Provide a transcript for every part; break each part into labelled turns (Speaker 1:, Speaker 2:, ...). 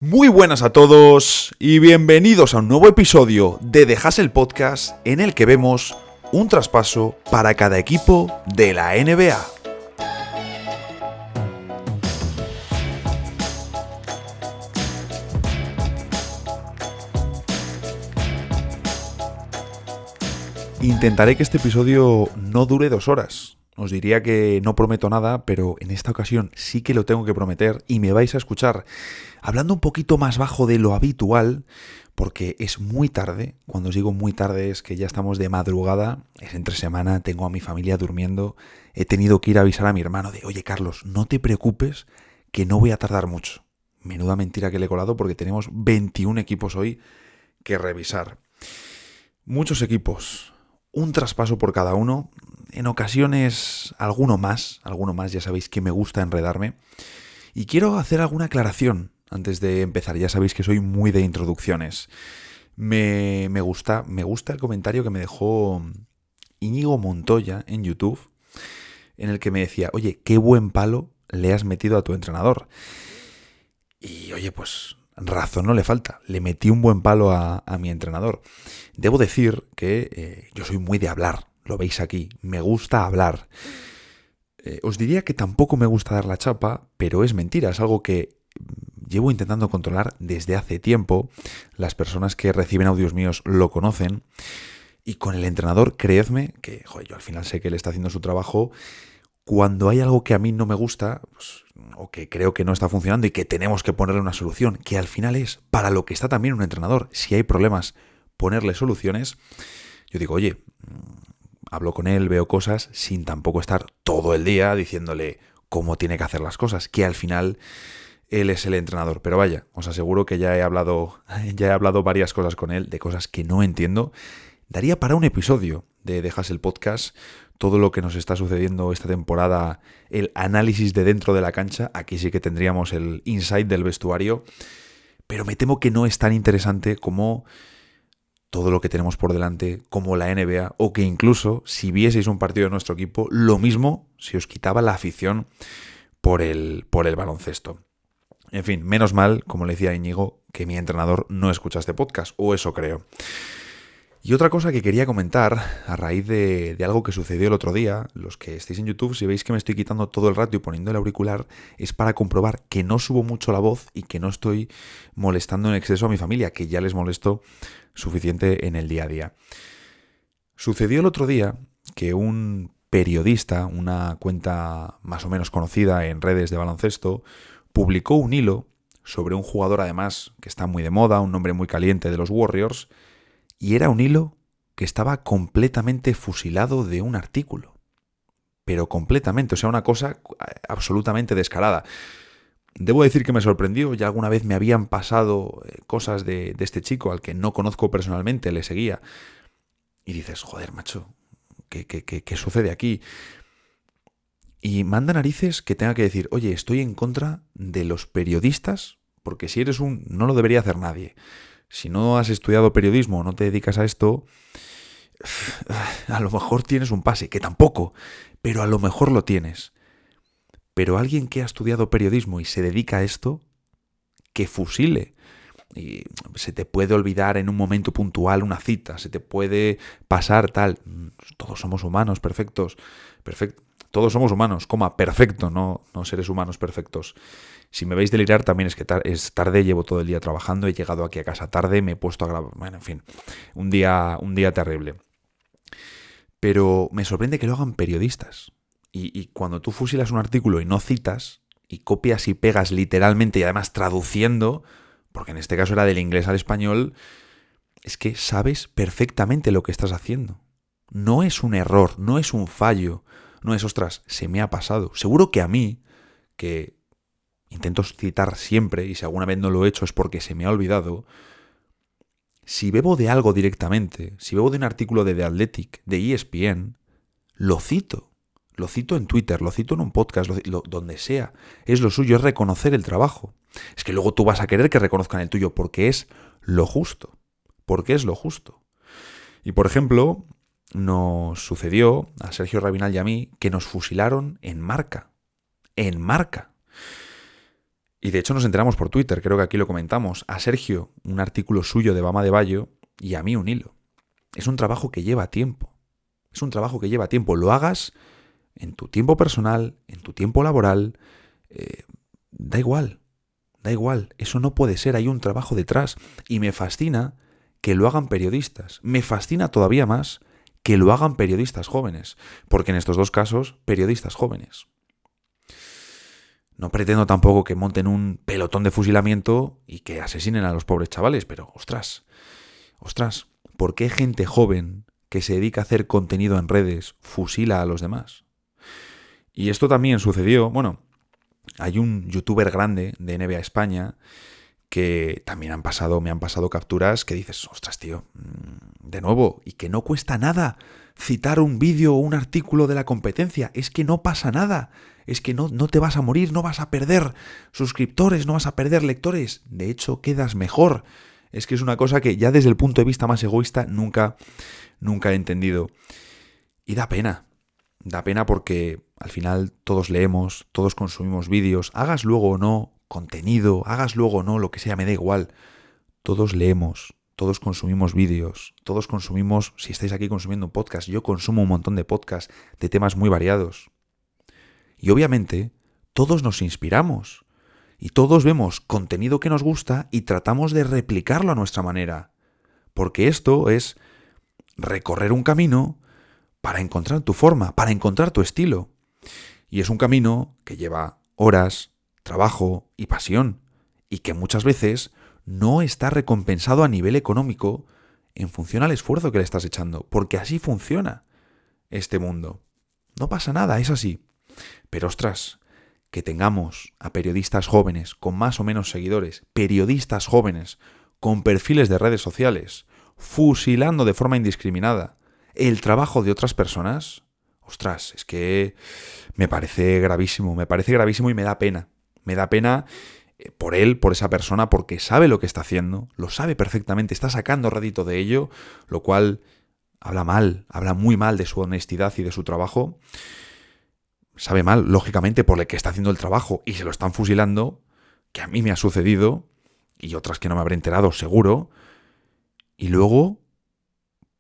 Speaker 1: Muy buenas a todos y bienvenidos a un nuevo episodio de The Hustle Podcast en el que vemos un traspaso para cada equipo de la NBA. Intentaré que este episodio no dure 2 horas. Os diría que no prometo nada, pero en esta ocasión sí que lo tengo que prometer y me vais a escuchar hablando un poquito más bajo de lo habitual, porque es muy tarde. Cuando os digo muy tarde es que ya estamos de madrugada, es entre semana, tengo a mi familia durmiendo, he tenido que ir a avisar a mi hermano de, oye Carlos, no te preocupes que no voy a tardar mucho. Menuda mentira que le he colado porque tenemos 21 equipos hoy que revisar. Muchos equipos, un traspaso por cada uno, en ocasiones alguno más, ya sabéis que me gusta enredarme. Y quiero hacer alguna aclaración antes de empezar, ya sabéis que soy muy de introducciones. Me gusta el comentario que me dejó Íñigo Montoya en YouTube, en el que me decía, oye, qué buen palo le has metido a tu entrenador. Y oye, pues razón no le falta, le metí un buen palo a mi entrenador. Debo decir que yo soy muy de hablar, lo veis aquí, me gusta hablar. Os diría que tampoco me gusta dar la chapa, pero es mentira, es algo que llevo intentando controlar desde hace tiempo. Las personas que reciben audios míos lo conocen. Y con el entrenador, creedme que yo al final sé que él está haciendo su trabajo. Cuando hay algo que a mí no me gusta, pues, o que creo que no está funcionando y que tenemos que ponerle una solución, que al final es para lo que está también un entrenador, si hay problemas, ponerle soluciones, yo digo, oye, hablo con él, veo cosas, sin tampoco estar todo el día diciéndole cómo tiene que hacer las cosas, que al final él es el entrenador. Pero vaya, os aseguro que ya he hablado varias cosas con él, de cosas que no entiendo. Daría para un episodio de Dejas el Podcast todo lo que nos está sucediendo esta temporada, el análisis de dentro de la cancha. Aquí sí que tendríamos el insight del vestuario, pero me temo que no es tan interesante como todo lo que tenemos por delante, como la NBA, o que incluso si vieseis un partido de nuestro equipo, lo mismo si os quitaba la afición por el baloncesto. En fin, menos mal, como le decía Íñigo, que mi entrenador no escucha este podcast, o eso creo. Y otra cosa que quería comentar a raíz de algo que sucedió el otro día, los que estéis en YouTube, si veis que me estoy quitando todo el rato y poniendo el auricular, es para comprobar que no subo mucho la voz y que no estoy molestando en exceso a mi familia, que ya les molesto suficiente en el día a día. Sucedió el otro día que un periodista, una cuenta más o menos conocida en redes de baloncesto, publicó un hilo sobre un jugador además que está muy de moda, un nombre muy caliente de los Warriors, y era un hilo que estaba completamente fusilado de un artículo. Pero completamente, o sea, una cosa absolutamente descarada. Debo decir que me sorprendió, ya alguna vez me habían pasado cosas de este chico al que no conozco personalmente, le seguía. Y dices, joder, macho, ¿qué sucede aquí? Y manda narices que tenga que decir, oye, estoy en contra de los periodistas, porque si eres no lo debería hacer nadie. Si no has estudiado periodismo o no te dedicas a esto, a lo mejor tienes un pase, que tampoco, pero a lo mejor lo tienes. Pero alguien que ha estudiado periodismo y se dedica a esto, que fusile. Y se te puede olvidar en un momento puntual una cita, se te puede pasar tal. Todos somos humanos perfectos. Todos somos humanos, perfecto, no seres humanos perfectos. Si me veis delirar también es que es tarde, llevo todo el día trabajando, he llegado aquí a casa tarde, me he puesto a grabar, bueno, en fin, un día terrible. Pero me sorprende que lo hagan periodistas. Y cuando tú fusilas un artículo y no citas, y copias y pegas literalmente y además traduciendo, porque en este caso era del inglés al español, es que sabes perfectamente lo que estás haciendo. No es un error, no es un fallo, no es, ostras, se me ha pasado. Seguro que a mí, que intento citar siempre, y si alguna vez no lo he hecho es porque se me ha olvidado, si bebo de algo directamente, si bebo de un artículo de The Athletic, de ESPN, lo cito. Lo cito en Twitter, lo cito en un podcast, donde sea. Es lo suyo, es reconocer el trabajo. Es que luego tú vas a querer que reconozcan el tuyo porque es lo justo. Porque es lo justo. Y por ejemplo, nos sucedió a Sergio Rabinal y a mí que nos fusilaron en Marca. En Marca. Y de hecho nos enteramos por Twitter, creo que aquí lo comentamos, a Sergio un artículo suyo de Bama de Bayo y a mí un hilo. Es un trabajo que lleva tiempo. Es un trabajo que lleva tiempo. Lo hagas en tu tiempo personal, en tu tiempo laboral, da igual, da igual. Eso no puede ser, hay un trabajo detrás. Y me fascina que lo hagan periodistas. Me fascina todavía más que lo hagan periodistas jóvenes. Porque en estos dos casos, periodistas jóvenes. No pretendo tampoco que monten un pelotón de fusilamiento y que asesinen a los pobres chavales, pero ostras, ¿por qué gente joven que se dedica a hacer contenido en redes fusila a los demás? Y esto también sucedió, bueno, hay un youtuber grande de NBA España que también me han pasado capturas que dices, ostras, tío, de nuevo, y que no cuesta nada citar un vídeo o un artículo de la competencia, es que no pasa nada, es que no te vas a morir, no vas a perder suscriptores, no vas a perder lectores, de hecho quedas mejor. Es que es una cosa que ya desde el punto de vista más egoísta nunca he entendido. Y da pena porque al final todos leemos, todos consumimos vídeos, hagas luego o no contenido, hagas luego o no lo que sea, me da igual. Todos leemos, todos consumimos vídeos, todos consumimos, si estáis aquí consumiendo un podcast, yo consumo un montón de podcasts de temas muy variados. Y obviamente todos nos inspiramos y todos vemos contenido que nos gusta y tratamos de replicarlo a nuestra manera. Porque esto es recorrer un camino para encontrar tu forma, para encontrar tu estilo. Y es un camino que lleva horas, trabajo y pasión, y que muchas veces no está recompensado a nivel económico en función al esfuerzo que le estás echando, porque así funciona este mundo. No pasa nada, es así. Pero ostras, que tengamos a periodistas jóvenes con más o menos seguidores, periodistas jóvenes con perfiles de redes sociales, fusilando de forma indiscriminada el trabajo de otras personas, ostras, es que me parece gravísimo y me da pena. Me da pena por él, por esa persona, porque sabe lo que está haciendo, lo sabe perfectamente, está sacando rédito de ello, lo cual habla muy mal de su honestidad y de su trabajo. Sabe mal, lógicamente, por el que está haciendo el trabajo y se lo están fusilando, que a mí me ha sucedido, y otras que no me habré enterado, seguro. Y luego,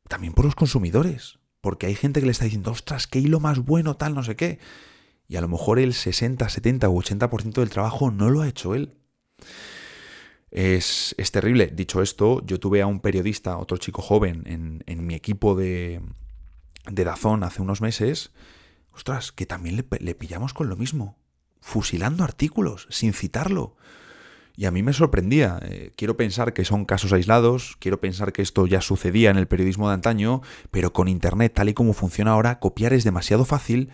Speaker 1: también por los consumidores, porque hay gente que le está diciendo, ostras, qué hilo más bueno, tal, no sé qué. Y a lo mejor el 60, 70 u 80% del trabajo no lo ha hecho él. Es terrible. Dicho esto, yo tuve a un periodista, otro chico joven, en mi equipo de DAZN hace unos meses, ostras, que también le pillamos con lo mismo, fusilando artículos, sin citarlo. Y a mí me sorprendía. Quiero pensar que son casos aislados, quiero pensar que esto ya sucedía en el periodismo de antaño, pero con Internet tal y como funciona ahora, copiar es demasiado fácil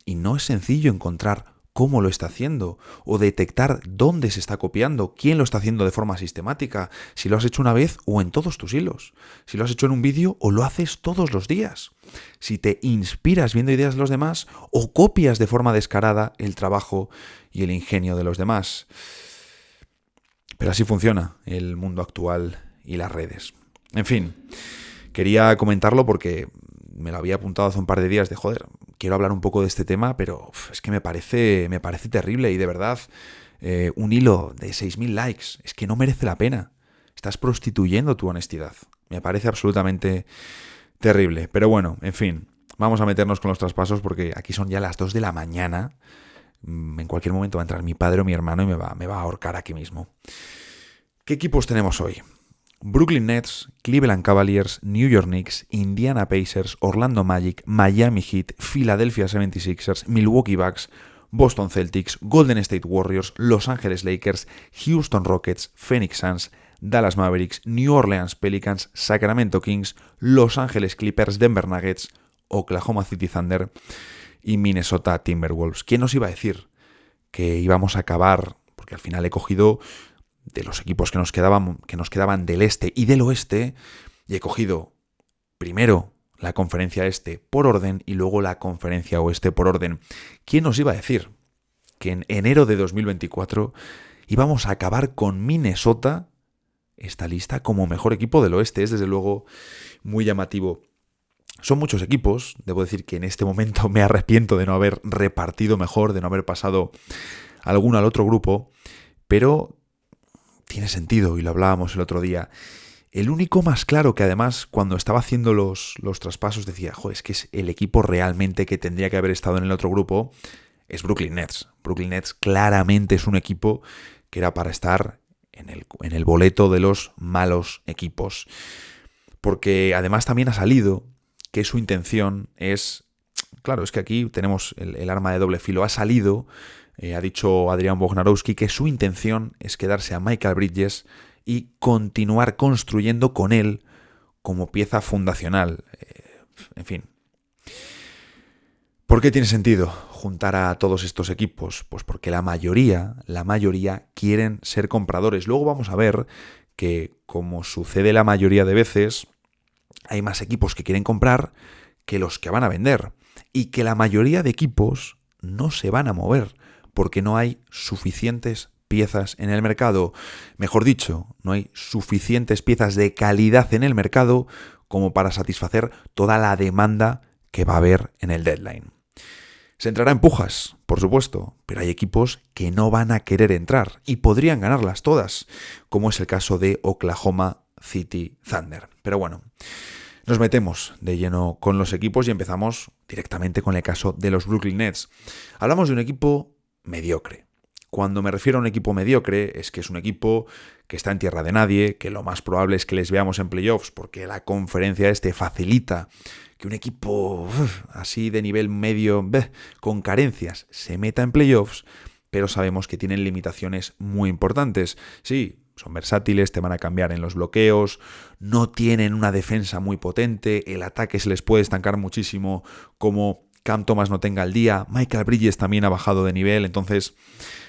Speaker 1: y no es sencillo encontrar cómo lo está haciendo o detectar dónde se está copiando, quién lo está haciendo de forma sistemática, si lo has hecho una vez o en todos tus hilos, si lo has hecho en un vídeo o lo haces todos los días, si te inspiras viendo ideas de los demás o copias de forma descarada el trabajo y el ingenio de los demás. Pero así funciona el mundo actual y las redes. En fin, quería comentarlo porque me lo había apuntado hace un par de días de joder, quiero hablar un poco de este tema, pero es que me parece terrible y de verdad un hilo de 6.000 likes, es que no merece la pena. Estás prostituyendo tu honestidad. Me parece absolutamente terrible. Pero bueno, en fin, vamos a meternos con los traspasos porque aquí son ya las 2 de la mañana. En cualquier momento va a entrar mi padre o mi hermano y me va a ahorcar aquí mismo. ¿Qué equipos tenemos hoy? Brooklyn Nets, Cleveland Cavaliers, New York Knicks, Indiana Pacers, Orlando Magic, Miami Heat, Philadelphia 76ers, Milwaukee Bucks, Boston Celtics, Golden State Warriors, Los Angeles Lakers, Houston Rockets, Phoenix Suns, Dallas Mavericks, New Orleans Pelicans, Sacramento Kings, Los Angeles Clippers, Denver Nuggets, Oklahoma City Thunder y Minnesota Timberwolves. ¿Quién nos iba a decir que íbamos a acabar? Porque al final he cogido de los equipos que nos quedaban del este y del oeste, y he cogido primero la conferencia este por orden y luego la conferencia oeste por orden. ¿Quién nos iba a decir que en enero de 2024 íbamos a acabar con Minnesota esta lista como mejor equipo del oeste? Es desde luego muy llamativo. Son muchos equipos, debo decir que en este momento me arrepiento de no haber repartido mejor, de no haber pasado alguno al otro grupo, pero tiene sentido, y lo hablábamos el otro día. El único más claro que además cuando estaba haciendo los traspasos decía, es que es el equipo realmente que tendría que haber estado en el otro grupo, es Brooklyn Nets. Brooklyn Nets claramente es un equipo que era para estar en el boleto de los malos equipos. Porque además también ha salido que su intención es... Claro, es que aquí tenemos el arma de doble filo. Ha salido, ha dicho Adrian Wojnarowski, que su intención es quedarse a Michael Bridges y continuar construyendo con él como pieza fundacional. En fin. ¿Por qué tiene sentido juntar a todos estos equipos? Pues porque la mayoría quieren ser compradores. Luego vamos a ver que, como sucede la mayoría de veces, hay más equipos que quieren comprar que los que van a vender. Y que la mayoría de equipos no se van a mover porque no hay suficientes piezas en el mercado. Mejor dicho, no hay suficientes piezas de calidad en el mercado como para satisfacer toda la demanda que va a haber en el deadline. Se entrará en pujas, por supuesto, pero hay equipos que no van a querer entrar y podrían ganarlas todas, como es el caso de Oklahoma City Thunder. Pero bueno, nos metemos de lleno con los equipos y empezamos directamente con el caso de los Brooklyn Nets. Hablamos de un equipo mediocre. Cuando me refiero a un equipo mediocre es que es un equipo que está en tierra de nadie, que lo más probable es que les veamos en playoffs porque la conferencia facilita que un equipo así de nivel medio, con carencias, se meta en playoffs, pero sabemos que tienen limitaciones muy importantes. Sí, son versátiles, te van a cambiar en los bloqueos, no tienen una defensa muy potente, el ataque se les puede estancar muchísimo como Cam Thomas no tenga el día, Michael Bridges también ha bajado de nivel, entonces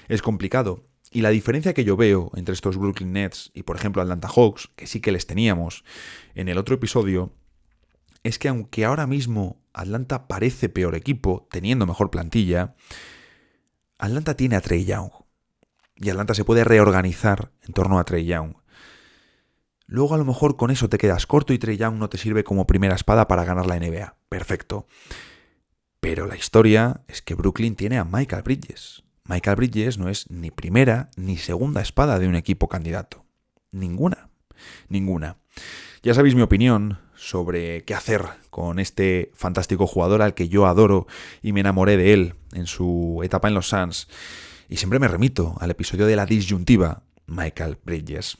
Speaker 1: es complicado. Y la diferencia que yo veo entre estos Brooklyn Nets y, por ejemplo, Atlanta Hawks, que sí que les teníamos en el otro episodio, es que aunque ahora mismo Atlanta parece peor equipo, teniendo mejor plantilla, Atlanta tiene a Trae Young. Y Atlanta se puede reorganizar en torno a Trae Young. Luego a lo mejor con eso te quedas corto y Trae Young no te sirve como primera espada para ganar la NBA. Perfecto. Pero la historia es que Brooklyn tiene a Michael Bridges. Michael Bridges no es ni primera ni segunda espada de un equipo candidato. Ninguna. Ya sabéis mi opinión sobre qué hacer con este fantástico jugador al que yo adoro y me enamoré de él en su etapa en los Suns. Y siempre me remito al episodio de la disyuntiva Michael Bridges.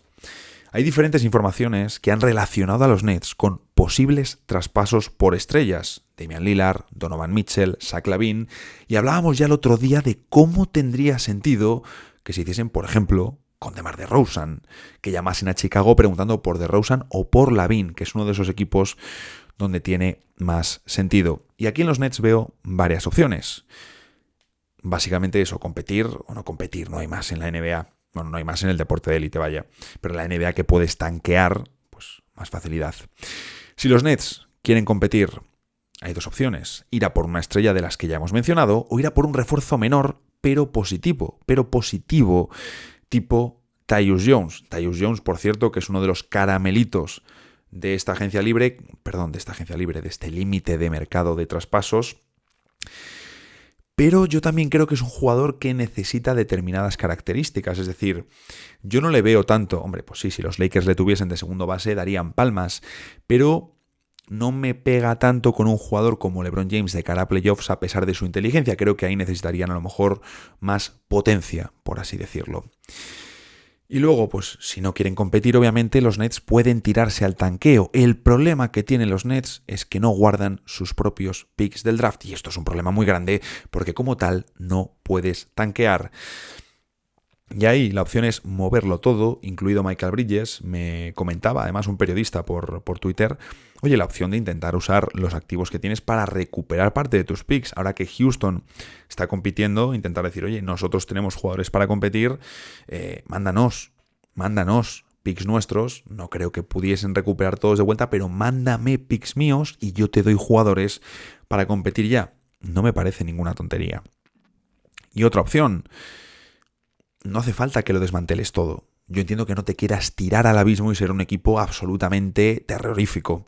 Speaker 1: Hay diferentes informaciones que han relacionado a los Nets con posibles traspasos por estrellas. Damian Lillard, Donovan Mitchell, Zach LaVine. Y hablábamos ya el otro día de cómo tendría sentido que se hiciesen, por ejemplo, con DeMar DeRozan, que llamasen a Chicago preguntando por DeRozan o por LaVine, que es uno de esos equipos donde tiene más sentido. Y aquí en los Nets veo varias opciones. Básicamente eso, competir o no competir, no hay más en la NBA. Bueno, no hay más en el deporte de élite, vaya. Pero la NBA que puede estanquear, pues más facilidad. Si los Nets quieren competir, hay dos opciones. Ir a por una estrella de las que ya hemos mencionado o ir a por un refuerzo menor, pero positivo, tipo Tyus Jones. Tyus Jones, por cierto, que es uno de los caramelitos de esta agencia libre, de este límite de mercado de traspasos. Pero yo también creo que es un jugador que necesita determinadas características. Es decir, yo no le veo tanto... Hombre, pues sí, si los Lakers le tuviesen de segundo base darían palmas. Pero no me pega tanto con un jugador como LeBron James de cara a playoffs a pesar de su inteligencia. Creo que ahí necesitarían a lo mejor más potencia, por así decirlo. Y luego, pues si no quieren competir, obviamente los Nets pueden tirarse al tanqueo. El problema que tienen los Nets es que no guardan sus propios picks del draft. Y esto es un problema muy grande porque como tal no puedes tanquear. Y ahí la opción es moverlo todo, incluido Michael Bridges. Me comentaba además un periodista por Twitter, oye, la opción de intentar usar los activos que tienes para recuperar parte de tus picks. Ahora que Houston está compitiendo, intentar decir, oye, nosotros tenemos jugadores para competir, mándanos picks nuestros. No creo que pudiesen recuperar todos de vuelta, pero mándame picks míos y yo te doy jugadores para competir ya. No me parece ninguna tontería. Y otra opción, no hace falta que lo desmanteles todo. Yo entiendo que no te quieras tirar al abismo y ser un equipo absolutamente terrorífico.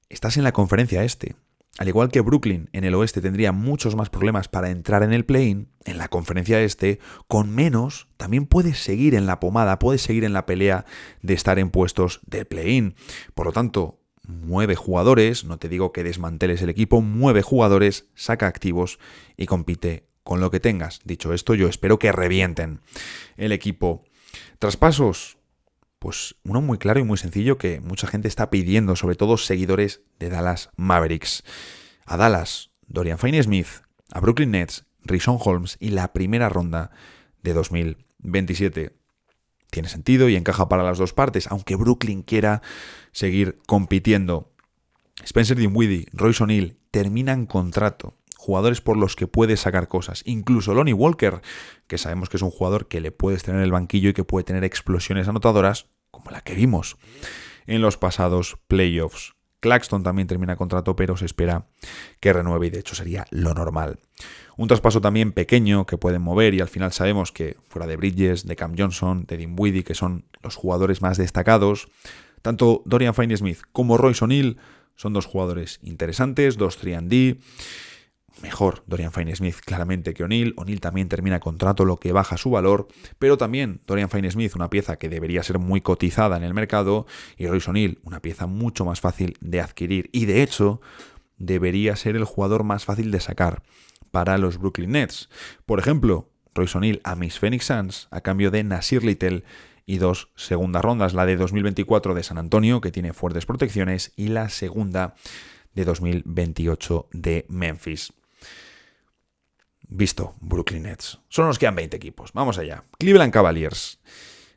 Speaker 1: Estás en la conferencia este. al igual que Brooklyn en el oeste tendría muchos más problemas para entrar en el play-in, en la conferencia este, con menos también puedes seguir en la pomada, puedes seguir en la pelea de estar en puestos de play-in. Por lo tanto, mueve jugadores, no te digo que desmanteles el equipo, mueve jugadores, saca activos y compite con lo que tengas. Dicho esto, yo espero que revienten el equipo. Traspasos, pues uno muy claro y muy sencillo que mucha gente está pidiendo, sobre todo seguidores de Dallas Mavericks. A Dallas, Dorian Finney-Smith, a Brooklyn Nets, Richaun Holmes y la primera ronda de 2027. Tiene sentido y encaja para las dos partes, aunque Brooklyn quiera seguir compitiendo. Spencer Dinwiddie, Royce O'Neal terminan contrato. Jugadores por los que puedes sacar cosas. Incluso Lonnie Walker, que sabemos que es un jugador que le puedes tener en el banquillo y que puede tener explosiones anotadoras, como la que vimos en los pasados playoffs. Claxton también termina contrato, pero se espera que renueve y de hecho sería lo normal. Un traspaso también pequeño que pueden mover y al final sabemos que fuera de Bridges, de Cam Johnson, de Dinwiddie, que son los jugadores más destacados, tanto Dorian Finney-Smith como Royce O'Neal son dos jugadores interesantes, dos 3&D. Mejor Dorian Finney-Smith claramente que O'Neal. O'Neal también termina contrato, lo que baja su valor, pero también Dorian Finney-Smith, una pieza que debería ser muy cotizada en el mercado, y Royce O'Neal, una pieza mucho más fácil de adquirir y de hecho debería ser el jugador más fácil de sacar para los Brooklyn Nets. Por ejemplo, Royce O'Neal a mis Phoenix Suns a cambio de Nasir Little y 2 segundas rondas, la de 2024 de San Antonio, que tiene fuertes protecciones, y la segunda de 2028 de Memphis. Visto, Brooklyn Nets. Solo nos quedan 20 equipos. Vamos allá. Cleveland Cavaliers.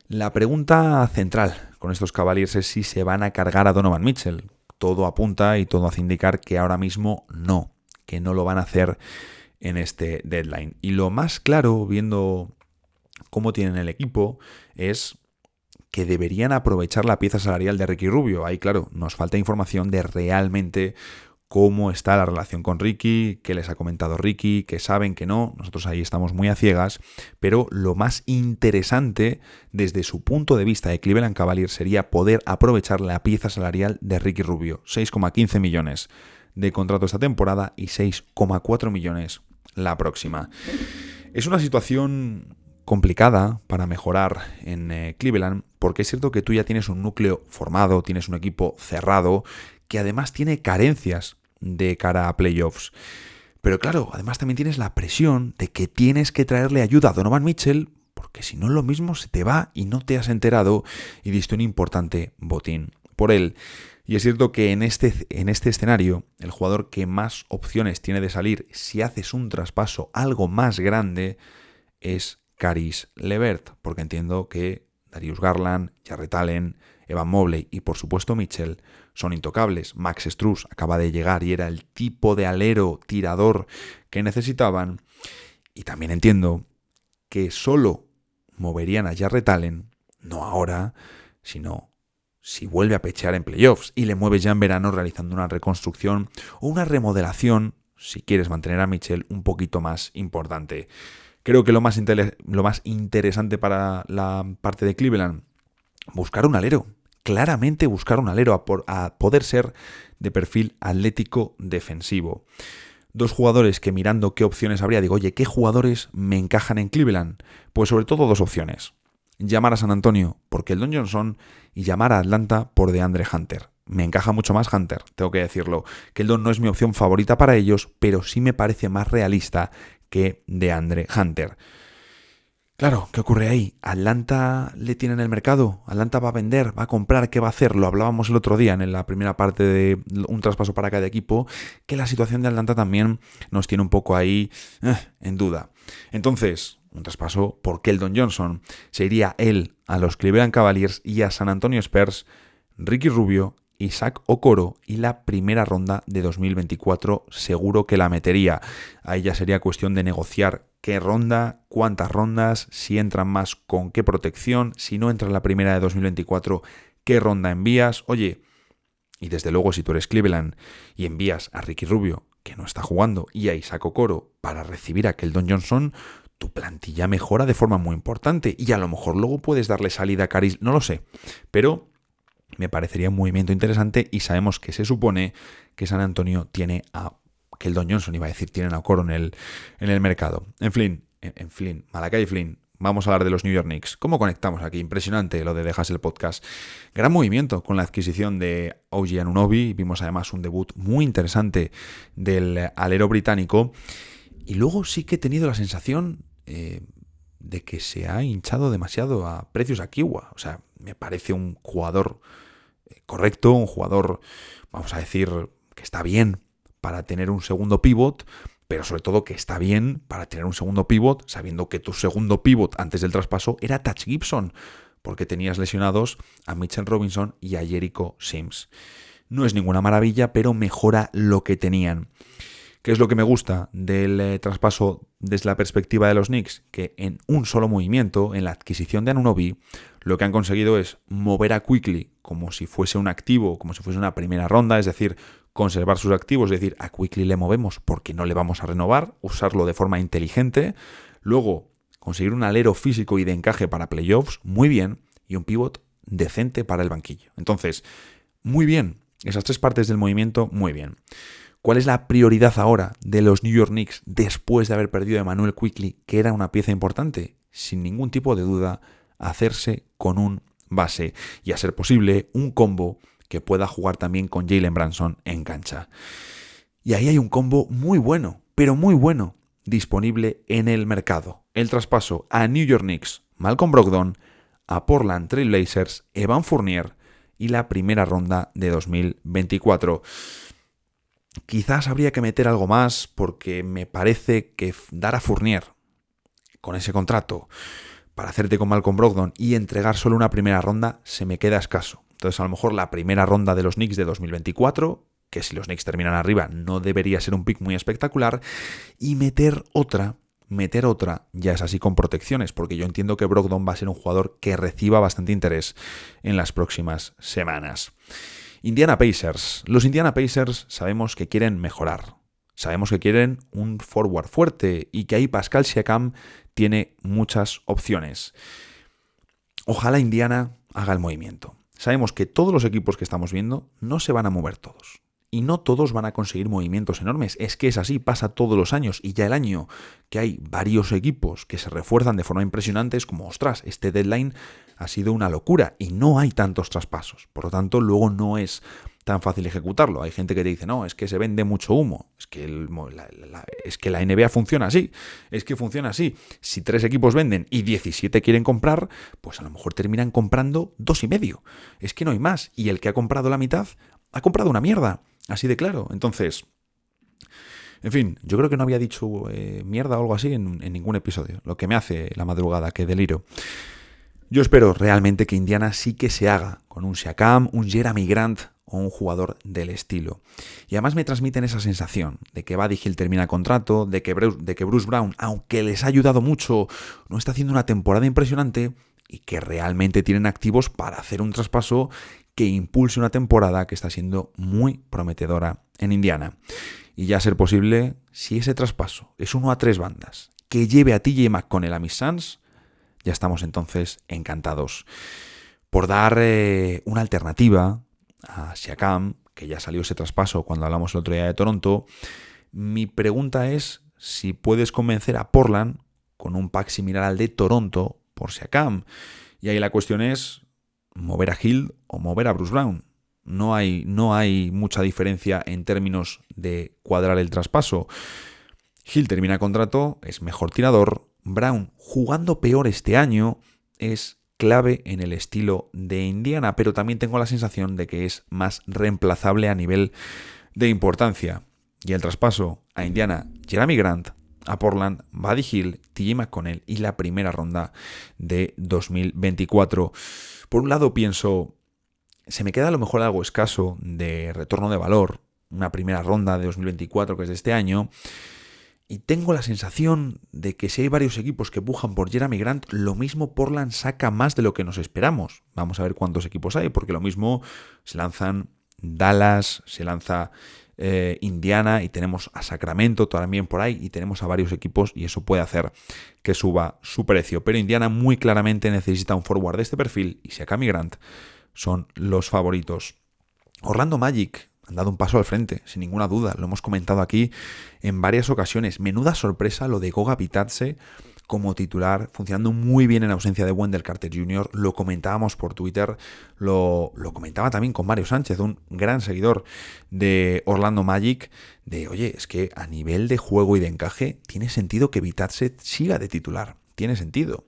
Speaker 1: La pregunta central con estos Cavaliers es si se van a cargar a Donovan Mitchell. Todo apunta y todo hace indicar que ahora mismo no, que no lo van a hacer en este deadline. Y lo más claro, viendo cómo tienen el equipo, es que deberían aprovechar la pieza salarial de Ricky Rubio. Ahí, claro, nos falta información de realmente cómo está la relación con Ricky, qué les ha comentado Ricky, que saben que no, nosotros ahí estamos muy a ciegas, pero lo más interesante desde su punto de vista de Cleveland Cavaliers sería poder aprovechar la pieza salarial de Ricky Rubio, 6,15 millones de contrato esta temporada y 6,4 millones la próxima. Es una situación complicada para mejorar en Cleveland, porque es cierto que tú ya tienes un núcleo formado, tienes un equipo cerrado, que además tiene carencias de cara a playoffs. Pero claro, además también tienes la presión de que tienes que traerle ayuda a Donovan Mitchell, porque si no lo mismo se te va y no te has enterado y diste un importante botín por él. Y es cierto que en este escenario, el jugador que más opciones tiene de salir si haces un traspaso algo más grande es Caris LeVert, porque entiendo que Darius Garland, Jarrett Allen, Evan Mobley y por supuesto Mitchell son intocables. Max Strus acaba de llegar y era el tipo de alero tirador que necesitaban. Y también entiendo que solo moverían a Jarrett Allen, no ahora, sino si vuelve a pechear en playoffs y le mueves ya en verano realizando una reconstrucción o una remodelación, si quieres mantener a Mitchell, un poquito más importante. Creo que lo más interesante para la parte de Cleveland, buscar un alero. Claramente buscar un alero a poder ser de perfil atlético defensivo. Dos jugadores que mirando qué opciones habría, digo, oye, ¿qué jugadores me encajan en Cleveland? Pues sobre todo dos opciones. Llamar a San Antonio por Keldon Johnson y llamar a Atlanta por DeAndre Hunter. Me encaja mucho más Hunter, tengo que decirlo. Keldon no es mi opción favorita para ellos, pero sí me parece más realista que DeAndre Hunter. Claro, ¿qué ocurre ahí? ¿Atlanta le tiene en el mercado? ¿Atlanta va a vender? ¿Va a comprar? ¿Qué va a hacer? Lo hablábamos el otro día en la primera parte de un traspaso para cada equipo, que la situación de Atlanta también nos tiene un poco ahí en duda. Entonces, un traspaso por Keldon Johnson. Se iría él a los Cleveland Cavaliers y a San Antonio Spurs, Ricky Rubio, Isaac Okoro y la primera ronda de 2024 seguro que la metería. Ahí ya sería cuestión de negociar qué ronda, cuántas rondas, si entran más con qué protección, si no entra la primera de 2024, qué ronda envías. Oye, y desde luego si tú eres Cleveland y envías a Ricky Rubio, que no está jugando, y a Isaac Okoro para recibir a Keldon Johnson, tu plantilla mejora de forma muy importante y a lo mejor luego puedes darle salida a Caris, no lo sé, pero me parecería un movimiento interesante y sabemos que se supone que San Antonio tiene a Keldon Johnson, iba a decir, tienen a Okoro en el mercado. Malachi Flynn. Vamos a hablar de los New York Knicks. ¿Cómo conectamos aquí? Impresionante lo de Dejas el Podcast. Gran movimiento con la adquisición de OG Anunoby. Vimos además un debut muy interesante del alero británico. Y luego sí que he tenido la sensación de que se ha hinchado demasiado a Precious Achiuwa. O sea, me parece un jugador correcto, un jugador, vamos a decir, que está bien para tener un segundo pivot, pero sobre todo que está bien para tener un segundo pivot, sabiendo que tu segundo pivot antes del traspaso era Taj Gibson, porque tenías lesionados a Mitchell Robinson y a Jericho Sims. No es ninguna maravilla, pero mejora lo que tenían. ¿Qué es lo que me gusta del traspaso desde la perspectiva de los Knicks? Que en un solo movimiento, en la adquisición de Anunoby, lo que han conseguido es mover a Quickley como si fuese un activo, como si fuese una primera ronda, es decir, conservar sus activos, es decir, a Quickley le movemos porque no le vamos a renovar, usarlo de forma inteligente, luego conseguir un alero físico y de encaje para playoffs, muy bien, y un pivot decente para el banquillo. Entonces, muy bien, esas tres partes del movimiento, muy bien. ¿Cuál es la prioridad ahora de los New York Knicks después de haber perdido a Emmanuel Quickley, que era una pieza importante? Sin ningún tipo de duda, hacerse con un base y, a ser posible, un combo que pueda jugar también con Jalen Brunson en cancha. Y ahí hay un combo muy bueno, pero muy bueno, disponible en el mercado. El traspaso a New York Knicks, Malcolm Brogdon, a Portland Trail Blazers, Evan Fournier y la primera ronda de 2024. Quizás habría que meter algo más porque me parece que dar a Fournier con ese contrato para hacerte con Malcolm Brogdon y entregar solo una primera ronda se me queda escaso. Entonces a lo mejor la primera ronda de los Knicks de 2024, que si los Knicks terminan arriba no debería ser un pick muy espectacular, y meter otra ya es así con protecciones, porque yo entiendo que Brogdon va a ser un jugador que reciba bastante interés en las próximas semanas. Indiana Pacers. Los Indiana Pacers sabemos que quieren mejorar. Sabemos que quieren un forward fuerte y que ahí Pascal Siakam tiene muchas opciones. Ojalá Indiana haga el movimiento. Sabemos que todos los equipos que estamos viendo no se van a mover todos. Y no todos van a conseguir movimientos enormes. Es que es así, pasa todos los años. Y ya el año que hay varios equipos que se refuerzan de forma impresionante es como, ostras, este deadline ha sido una locura y no hay tantos traspasos. Por lo tanto, luego no es tan fácil ejecutarlo. Hay gente que te dice, no, es que se vende mucho humo. Es que la NBA funciona así. Es que funciona así. Si 3 equipos venden y 17 quieren comprar, pues a lo mejor terminan comprando 2,5. Es que no hay más. Y el que ha comprado la mitad ha comprado una mierda. Así de claro. Entonces, en fin, yo creo que no había dicho mierda o algo así en ningún episodio. Lo que me hace la madrugada, que deliro. Yo espero realmente que Indiana sí que se haga con un Siakam, un Jeremy Grant o un jugador del estilo. Y además me transmiten esa sensación de que Buddy Hield termina contrato, de que Bruce Brown, aunque les ha ayudado mucho, no está haciendo una temporada impresionante y que realmente tienen activos para hacer un traspaso que impulse una temporada que está siendo muy prometedora en Indiana. Y ya a ser posible, si ese traspaso es uno a 3 bandas, que lleve a TJ McConnell a mis Suns, ya estamos entonces encantados. Por dar una alternativa a Siakam, que ya salió ese traspaso cuando hablamos el otro día de Toronto, mi pregunta es si puedes convencer a Portland con un pack similar al de Toronto por Siakam. Y ahí la cuestión es mover a Hield o mover a Bruce Brown. No hay mucha diferencia en términos de cuadrar el traspaso. Hield termina contrato, es mejor tirador. Brown, jugando peor este año, es clave en el estilo de Indiana, pero también tengo la sensación de que es más reemplazable a nivel de importancia. Y el traspaso a Indiana, Jeremy Grant, a Portland, Buddy Hield, TJ McConnell y la primera ronda de 2024. Por un lado pienso, se me queda a lo mejor algo escaso de retorno de valor, una primera ronda de 2024 que es de este año, y tengo la sensación de que si hay varios equipos que pujan por Jeremy Grant, lo mismo Portland saca más de lo que nos esperamos. Vamos a ver cuántos equipos hay, porque lo mismo se lanzan Dallas, se lanza Indiana y tenemos a Sacramento también por ahí y tenemos a varios equipos y eso puede hacer que suba su precio. Pero Indiana muy claramente necesita un forward de este perfil y Siakam y Grant son los favoritos. Orlando Magic, han dado un paso al frente, sin ninguna duda. Lo hemos comentado aquí en varias ocasiones. Menuda sorpresa lo de Goga Bitadze como titular, funcionando muy bien en ausencia de Wendell Carter Jr. Lo comentábamos por Twitter, lo comentaba también con Mario Sánchez, un gran seguidor de Orlando Magic, de oye, es que a nivel de juego y de encaje tiene sentido que Bitadze siga de titular, tiene sentido.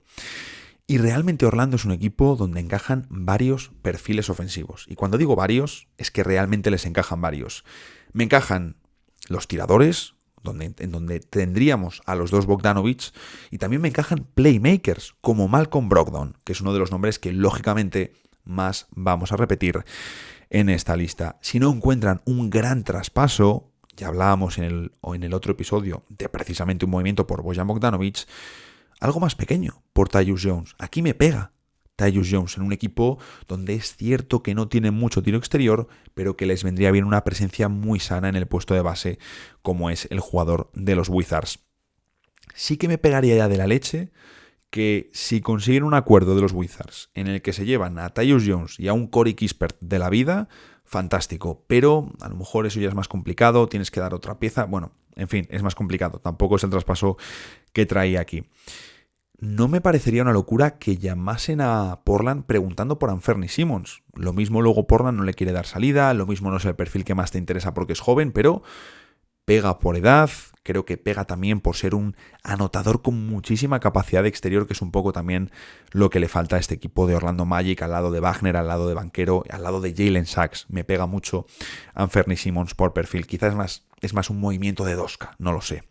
Speaker 1: Y realmente Orlando es un equipo donde encajan varios perfiles ofensivos. Y cuando digo varios, es que realmente les encajan varios. Me encajan los tiradores, en donde tendríamos a los dos Bogdanovic, y también me encajan playmakers, como Malcolm Brogdon, que es uno de los nombres que lógicamente más vamos a repetir en esta lista. Si no encuentran un gran traspaso, ya hablábamos en el otro episodio de precisamente un movimiento por Bojan Bogdanovic, algo más pequeño por Tyus Jones. Aquí me pega Tyus Jones en un equipo donde es cierto que no tiene mucho tiro exterior, pero que les vendría bien una presencia muy sana en el puesto de base, como es el jugador de los Wizards. Sí que me pegaría ya de la leche que si consiguen un acuerdo de los Wizards en el que se llevan a Tyus Jones y a un Corey Kispert de la vida, fantástico, pero a lo mejor eso ya es más complicado, tienes que dar otra pieza, bueno, en fin, es más complicado, tampoco es el traspaso que traía aquí. No me parecería una locura que llamasen a Portland preguntando por Anthony Simons. Lo mismo luego Portland no le quiere dar salida, lo mismo no es el perfil que más te interesa porque es joven, pero pega por edad, creo que pega también por ser un anotador con muchísima capacidad de exterior, que es un poco también lo que le falta a este equipo de Orlando Magic, al lado de Wagner, al lado de Banchero, al lado de Jalen Sachs. Me pega mucho Anthony Simons por perfil. Quizás es más un movimiento de Doska, no lo sé.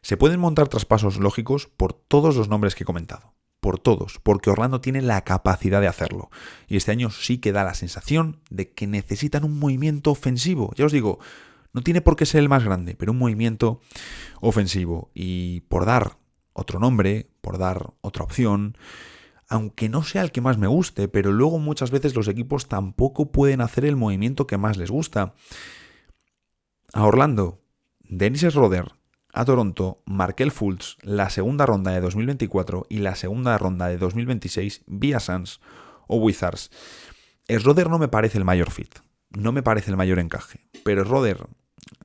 Speaker 1: Se pueden montar traspasos lógicos por todos los nombres que he comentado. Por todos, porque Orlando tiene la capacidad de hacerlo. Y este año sí que da la sensación de que necesitan un movimiento ofensivo. Ya os digo, no tiene por qué ser el más grande, pero un movimiento ofensivo. Y por dar otro nombre, por dar otra opción, aunque no sea el que más me guste, pero luego muchas veces los equipos tampoco pueden hacer el movimiento que más les gusta. A Orlando, Dennis Schroeder. A Toronto, Markelle Fultz, la segunda ronda de 2024 y la segunda ronda de 2026 vía Suns o Wizards. Schroeder no me parece el mayor fit, no me parece el mayor encaje, pero Schroeder,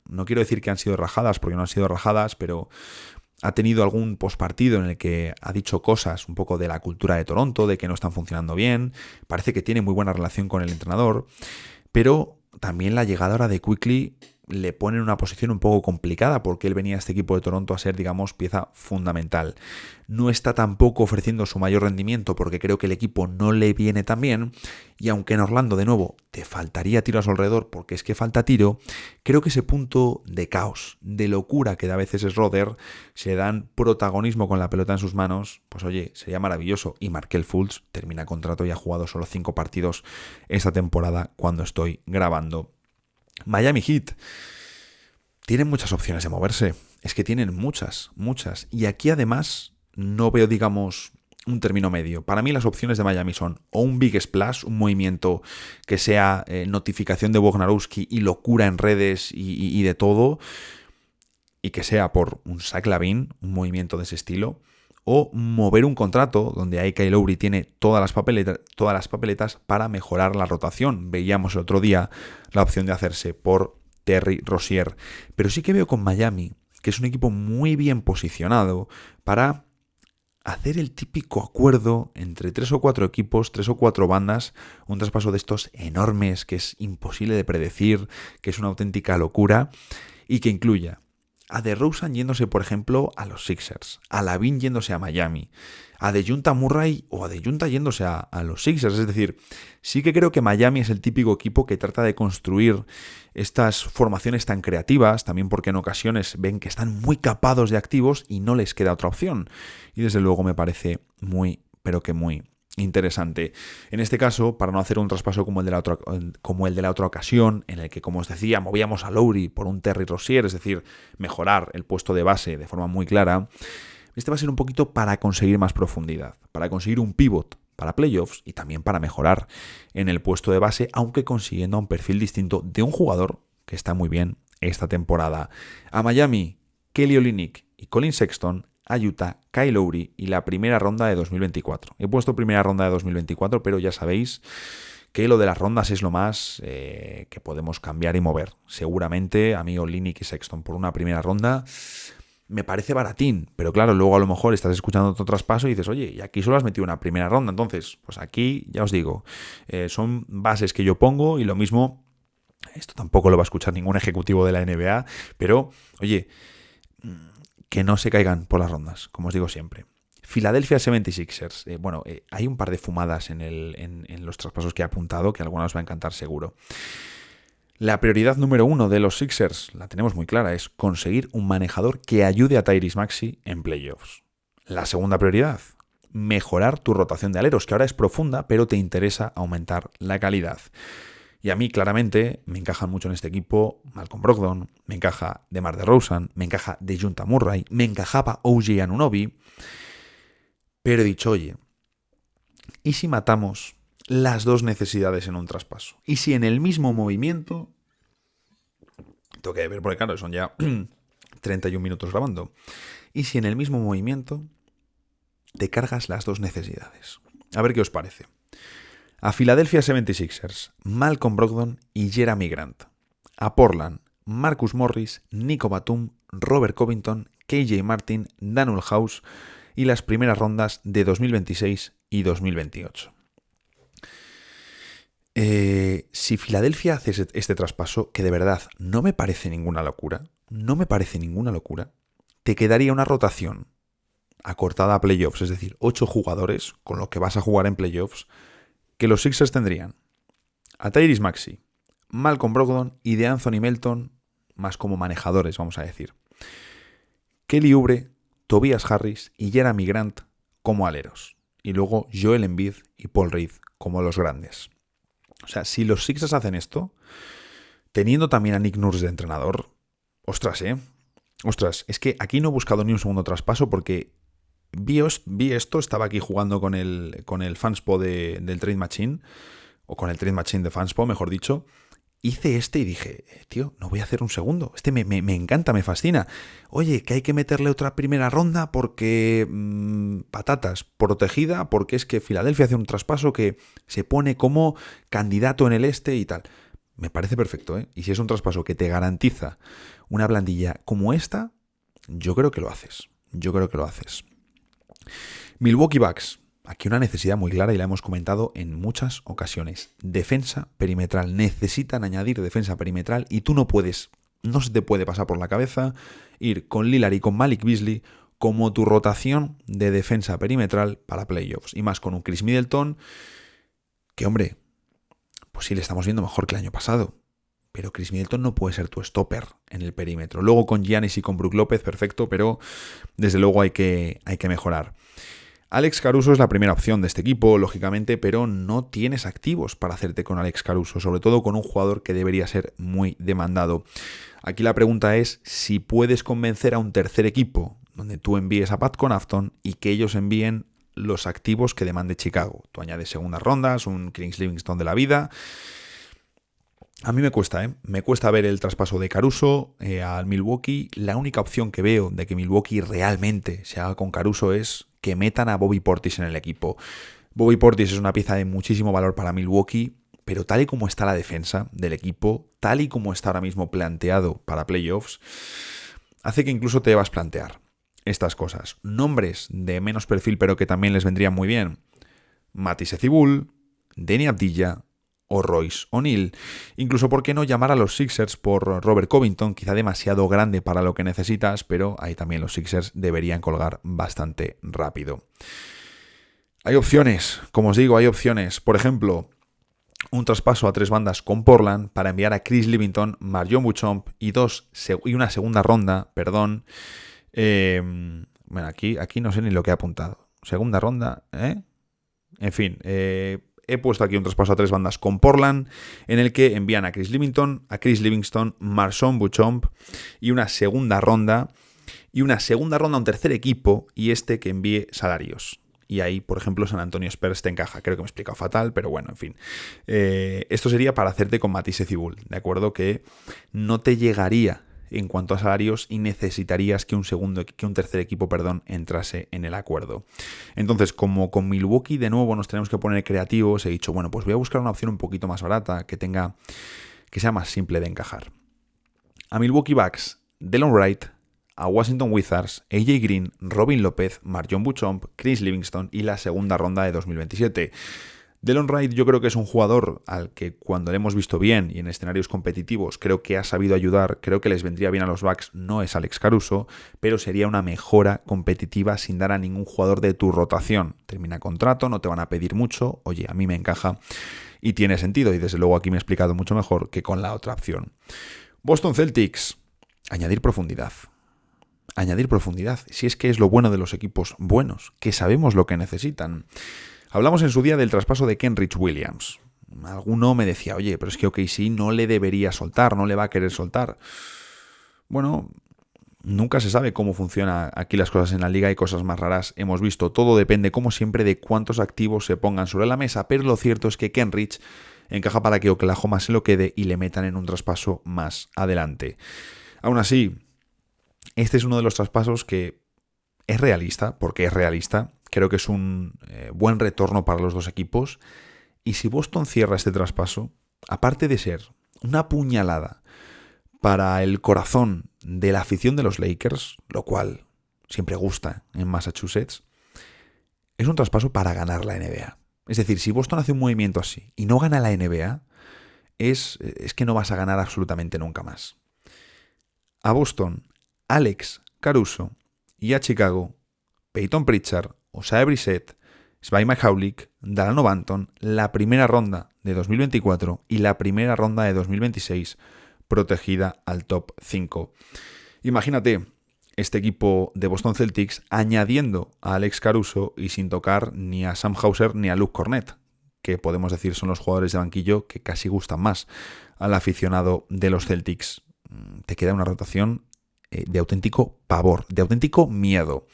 Speaker 1: no quiero decir que han sido rajadas porque no han sido rajadas, pero ha tenido algún postpartido en el que ha dicho cosas un poco de la cultura de Toronto, de que no están funcionando bien, parece que tiene muy buena relación con el entrenador, pero también la llegada ahora de Quickley le pone en una posición un poco complicada porque él venía a este equipo de Toronto a ser, digamos, pieza fundamental. No está tampoco ofreciendo su mayor rendimiento porque creo que el equipo no le viene tan bien, y aunque en Orlando, de nuevo, te faltaría tiro a su alrededor porque es que falta tiro, creo que ese punto de caos, de locura que da a veces es Schroeder, se dan protagonismo con la pelota en sus manos, pues oye, sería maravilloso. Y Markelle Fultz termina contrato y ha jugado solo 5 partidos esta temporada cuando estoy grabando. Miami Heat tienen muchas opciones de moverse, es que tienen muchas. Y aquí además no veo, digamos, un término medio. Para mí las opciones de Miami son o un big splash, un movimiento que sea notificación de Wojnarowski y locura en redes y de todo, y que sea por un Zach LaVine, un movimiento de ese estilo, o mover un contrato donde Kyle Lowry tiene todas las papeletas para mejorar la rotación. Veíamos el otro día la opción de hacerse por Terry Rozier. Pero sí que veo con Miami que es un equipo muy bien posicionado para hacer el típico acuerdo entre 3 o 4 equipos, 3 o 4 bandas, un traspaso de estos enormes que es imposible de predecir, que es una auténtica locura, y que incluya a DeRozan yéndose, por ejemplo, a los Sixers, a LaVine yéndose a Miami, a DeJounte Murray o a DeJounte yéndose a los Sixers. Es decir, sí que creo que Miami es el típico equipo que trata de construir estas formaciones tan creativas, también porque en ocasiones ven que están muy capados de activos y no les queda otra opción. Y desde luego me parece muy, pero que muy interesante. En este caso, para no hacer un traspaso como el de la otra ocasión, en el que, como os decía, movíamos a Lowry por un Terry Rozier, es decir, mejorar el puesto de base de forma muy clara, este va a ser un poquito para conseguir más profundidad, para conseguir un pivot para playoffs y también para mejorar en el puesto de base, aunque consiguiendo un perfil distinto de un jugador que está muy bien esta temporada. A Miami, Kelly Olynyk y Colin Sexton. A Utah, Kyle Lowry y la primera ronda de 2024. He puesto primera ronda de 2024, pero ya sabéis que lo de las rondas es lo más que podemos cambiar y mover. Seguramente a mí Olynyk y Sexton por una primera ronda me parece baratín, pero claro, luego a lo mejor estás escuchando otro traspaso y dices, oye, y aquí solo has metido una primera ronda. Entonces, pues aquí ya os digo, son bases que yo pongo y lo mismo, esto tampoco lo va a escuchar ningún ejecutivo de la NBA, pero oye, que no se caigan por las rondas, como os digo siempre. Philadelphia 76ers. Hay un par de fumadas en los traspasos que he apuntado, que a algunos os va a encantar seguro. La prioridad número 1 de los Sixers, la tenemos muy clara, es conseguir un manejador que ayude a Tyrese Maxey en playoffs. La segunda prioridad, mejorar tu rotación de aleros, que ahora es profunda, pero te interesa aumentar la calidad. Y a mí, claramente, me encajan mucho en este equipo Malcolm Brogdon, me encaja DeMar DeRozan, me encaja DeJounte Murray, me encajaba OG Anunoby. Pero he dicho, oye, ¿y si matamos las dos necesidades en un traspaso? ¿Y si en el mismo movimiento... Tengo que ver, porque claro, son ya 31 minutos grabando. ¿Y si en el mismo movimiento te cargas las dos necesidades? A ver qué os parece. A Philadelphia 76ers, Malcolm Brogdon y Jeremy Grant. A Portland, Marcus Morris, Nico Batum, Robert Covington, KJ Martin, Danuel House y las primeras rondas de 2026 y 2028. Si Filadelfia hace este traspaso, que de verdad no me parece ninguna locura, te quedaría una rotación acortada a playoffs, es decir, 8 jugadores con lo que vas a jugar en playoffs, que los Sixers tendrían a Tyrese Maxey, Malcolm Brogdon y DeAnthony Melton, más como manejadores, vamos a decir. Kelly Oubre, Tobias Harris y Jeremy Grant como aleros. Y luego Joel Embiid y Paul Reed como los grandes. O sea, si los Sixers hacen esto, teniendo también a Nick Nurse de entrenador, ostras, es que aquí no he buscado ni un segundo traspaso porque vi esto, estaba aquí jugando con el Fanspo del Trade Machine, o con el Trade Machine de Fanspo, mejor dicho. Hice este y dije, tío, no voy a hacer un segundo. Este me encanta, me fascina. Oye, que hay que meterle otra primera ronda porque... patatas, protegida, porque es que Filadelfia hace un traspaso que se pone como candidato en el este y tal. Me parece perfecto, ¿eh? Y si es un traspaso que te garantiza una plantilla como esta, yo creo que lo haces. Milwaukee Bucks. Aquí una necesidad muy clara y la hemos comentado en muchas ocasiones. Defensa perimetral. Necesitan añadir defensa perimetral y tú no se te puede pasar por la cabeza ir con Lillard y con Malik Beasley como tu rotación de defensa perimetral para playoffs. Y más con un Chris Middleton que, hombre, pues sí le estamos viendo mejor que el año pasado. Pero Chris Middleton no puede ser tu stopper en el perímetro. Luego con Giannis y con Brook López, perfecto, pero desde luego hay que mejorar. Alex Caruso es la primera opción de este equipo, lógicamente, pero no tienes activos para hacerte con Alex Caruso, sobre todo con un jugador que debería ser muy demandado. Aquí la pregunta es si puedes convencer a un tercer equipo, donde tú envíes a Pat Connaughton y que ellos envíen los activos que demande Chicago. Tú añades segundas rondas, un Kings Livingston de la vida. A mí me cuesta ver el traspaso de Caruso al Milwaukee. La única opción que veo de que Milwaukee realmente se haga con Caruso es que metan a Bobby Portis en el equipo. Bobby Portis es una pieza de muchísimo valor para Milwaukee, pero tal y como está la defensa del equipo, tal y como está ahora mismo planteado para playoffs, hace que incluso te debas plantear estas cosas. Nombres de menos perfil, pero que también les vendrían muy bien. Matisse Thybulle, Deni Avdija o Royce O'Neal. Incluso, ¿por qué no llamar a los Sixers por Robert Covington? Quizá demasiado grande para lo que necesitas, pero ahí también los Sixers deberían colgar bastante rápido. Hay opciones, como os digo, hay opciones. Por ejemplo, un traspaso a 3 bandas con Portland para enviar a Chris Livingston, Marion Beauchamp y una segunda ronda, perdón. Bueno, aquí no sé ni lo que he apuntado. Segunda ronda, En fin, he puesto aquí un traspaso a 3 bandas con Portland, en el que envían a Chris Livingston, Marion Beauchamp y una segunda ronda a un tercer equipo y que envíe salarios. Y ahí, por ejemplo, San Antonio Spurs te encaja. Creo que me he explicado fatal, pero bueno, en fin. Esto sería para hacerte con Matisse Thybulle, ¿de acuerdo? Que no te llegaría en cuanto a salarios y necesitarías que un tercer equipo, entrase en el acuerdo. Entonces, como con Milwaukee de nuevo nos tenemos que poner creativos, he dicho, bueno, pues voy a buscar una opción un poquito más barata, que sea más simple de encajar. A Milwaukee Bucks, Delon Wright, a Washington Wizards, AJ Green, Robin López, MarJon Beauchamp, Chris Livingston y la segunda ronda de 2027. Delon Wright yo creo que es un jugador al que cuando le hemos visto bien y en escenarios competitivos creo que ha sabido ayudar, creo que les vendría bien a los Bucks, no es Alex Caruso, pero sería una mejora competitiva sin dar a ningún jugador de tu rotación. Termina contrato, no te van a pedir mucho, oye, a mí me encaja y tiene sentido y desde luego aquí me he explicado mucho mejor que con la otra opción. Boston Celtics, añadir profundidad. Añadir profundidad, si es que es lo bueno de los equipos buenos, que sabemos lo que necesitan. Hablamos en su día del traspaso de Kenrich Williams. Alguno me decía, oye, pero es que OKC no le debería soltar, no le va a querer soltar. Bueno, nunca se sabe cómo funcionan aquí las cosas en la liga y cosas más raras hemos visto. Todo depende, como siempre, de cuántos activos se pongan sobre la mesa, pero lo cierto es que Kenrich encaja para que Oklahoma se lo quede y le metan en un traspaso más adelante. Aún así, este es uno de los traspasos que es realista, porque es realista. Creo que es un buen retorno para los dos equipos. Y si Boston cierra este traspaso, aparte de ser una puñalada para el corazón de la afición de los Lakers, lo cual siempre gusta en Massachusetts, es un traspaso para ganar la NBA. Es decir, si Boston hace un movimiento así y no gana la NBA, es que no vas a ganar absolutamente nunca más. A Boston, Alex Caruso, y a Chicago, Peyton Pritchard, Oshae Brissett, Svi Mykhailiuk, Dalano Banton, la primera ronda de 2024 y la primera ronda de 2026 protegida al top 5. Imagínate este equipo de Boston Celtics añadiendo a Alex Caruso y sin tocar ni a Sam Hauser ni a Luke Kornet, que podemos decir son los jugadores de banquillo que casi gustan más al aficionado de los Celtics. Te queda una rotación de auténtico pavor, de auténtico miedo.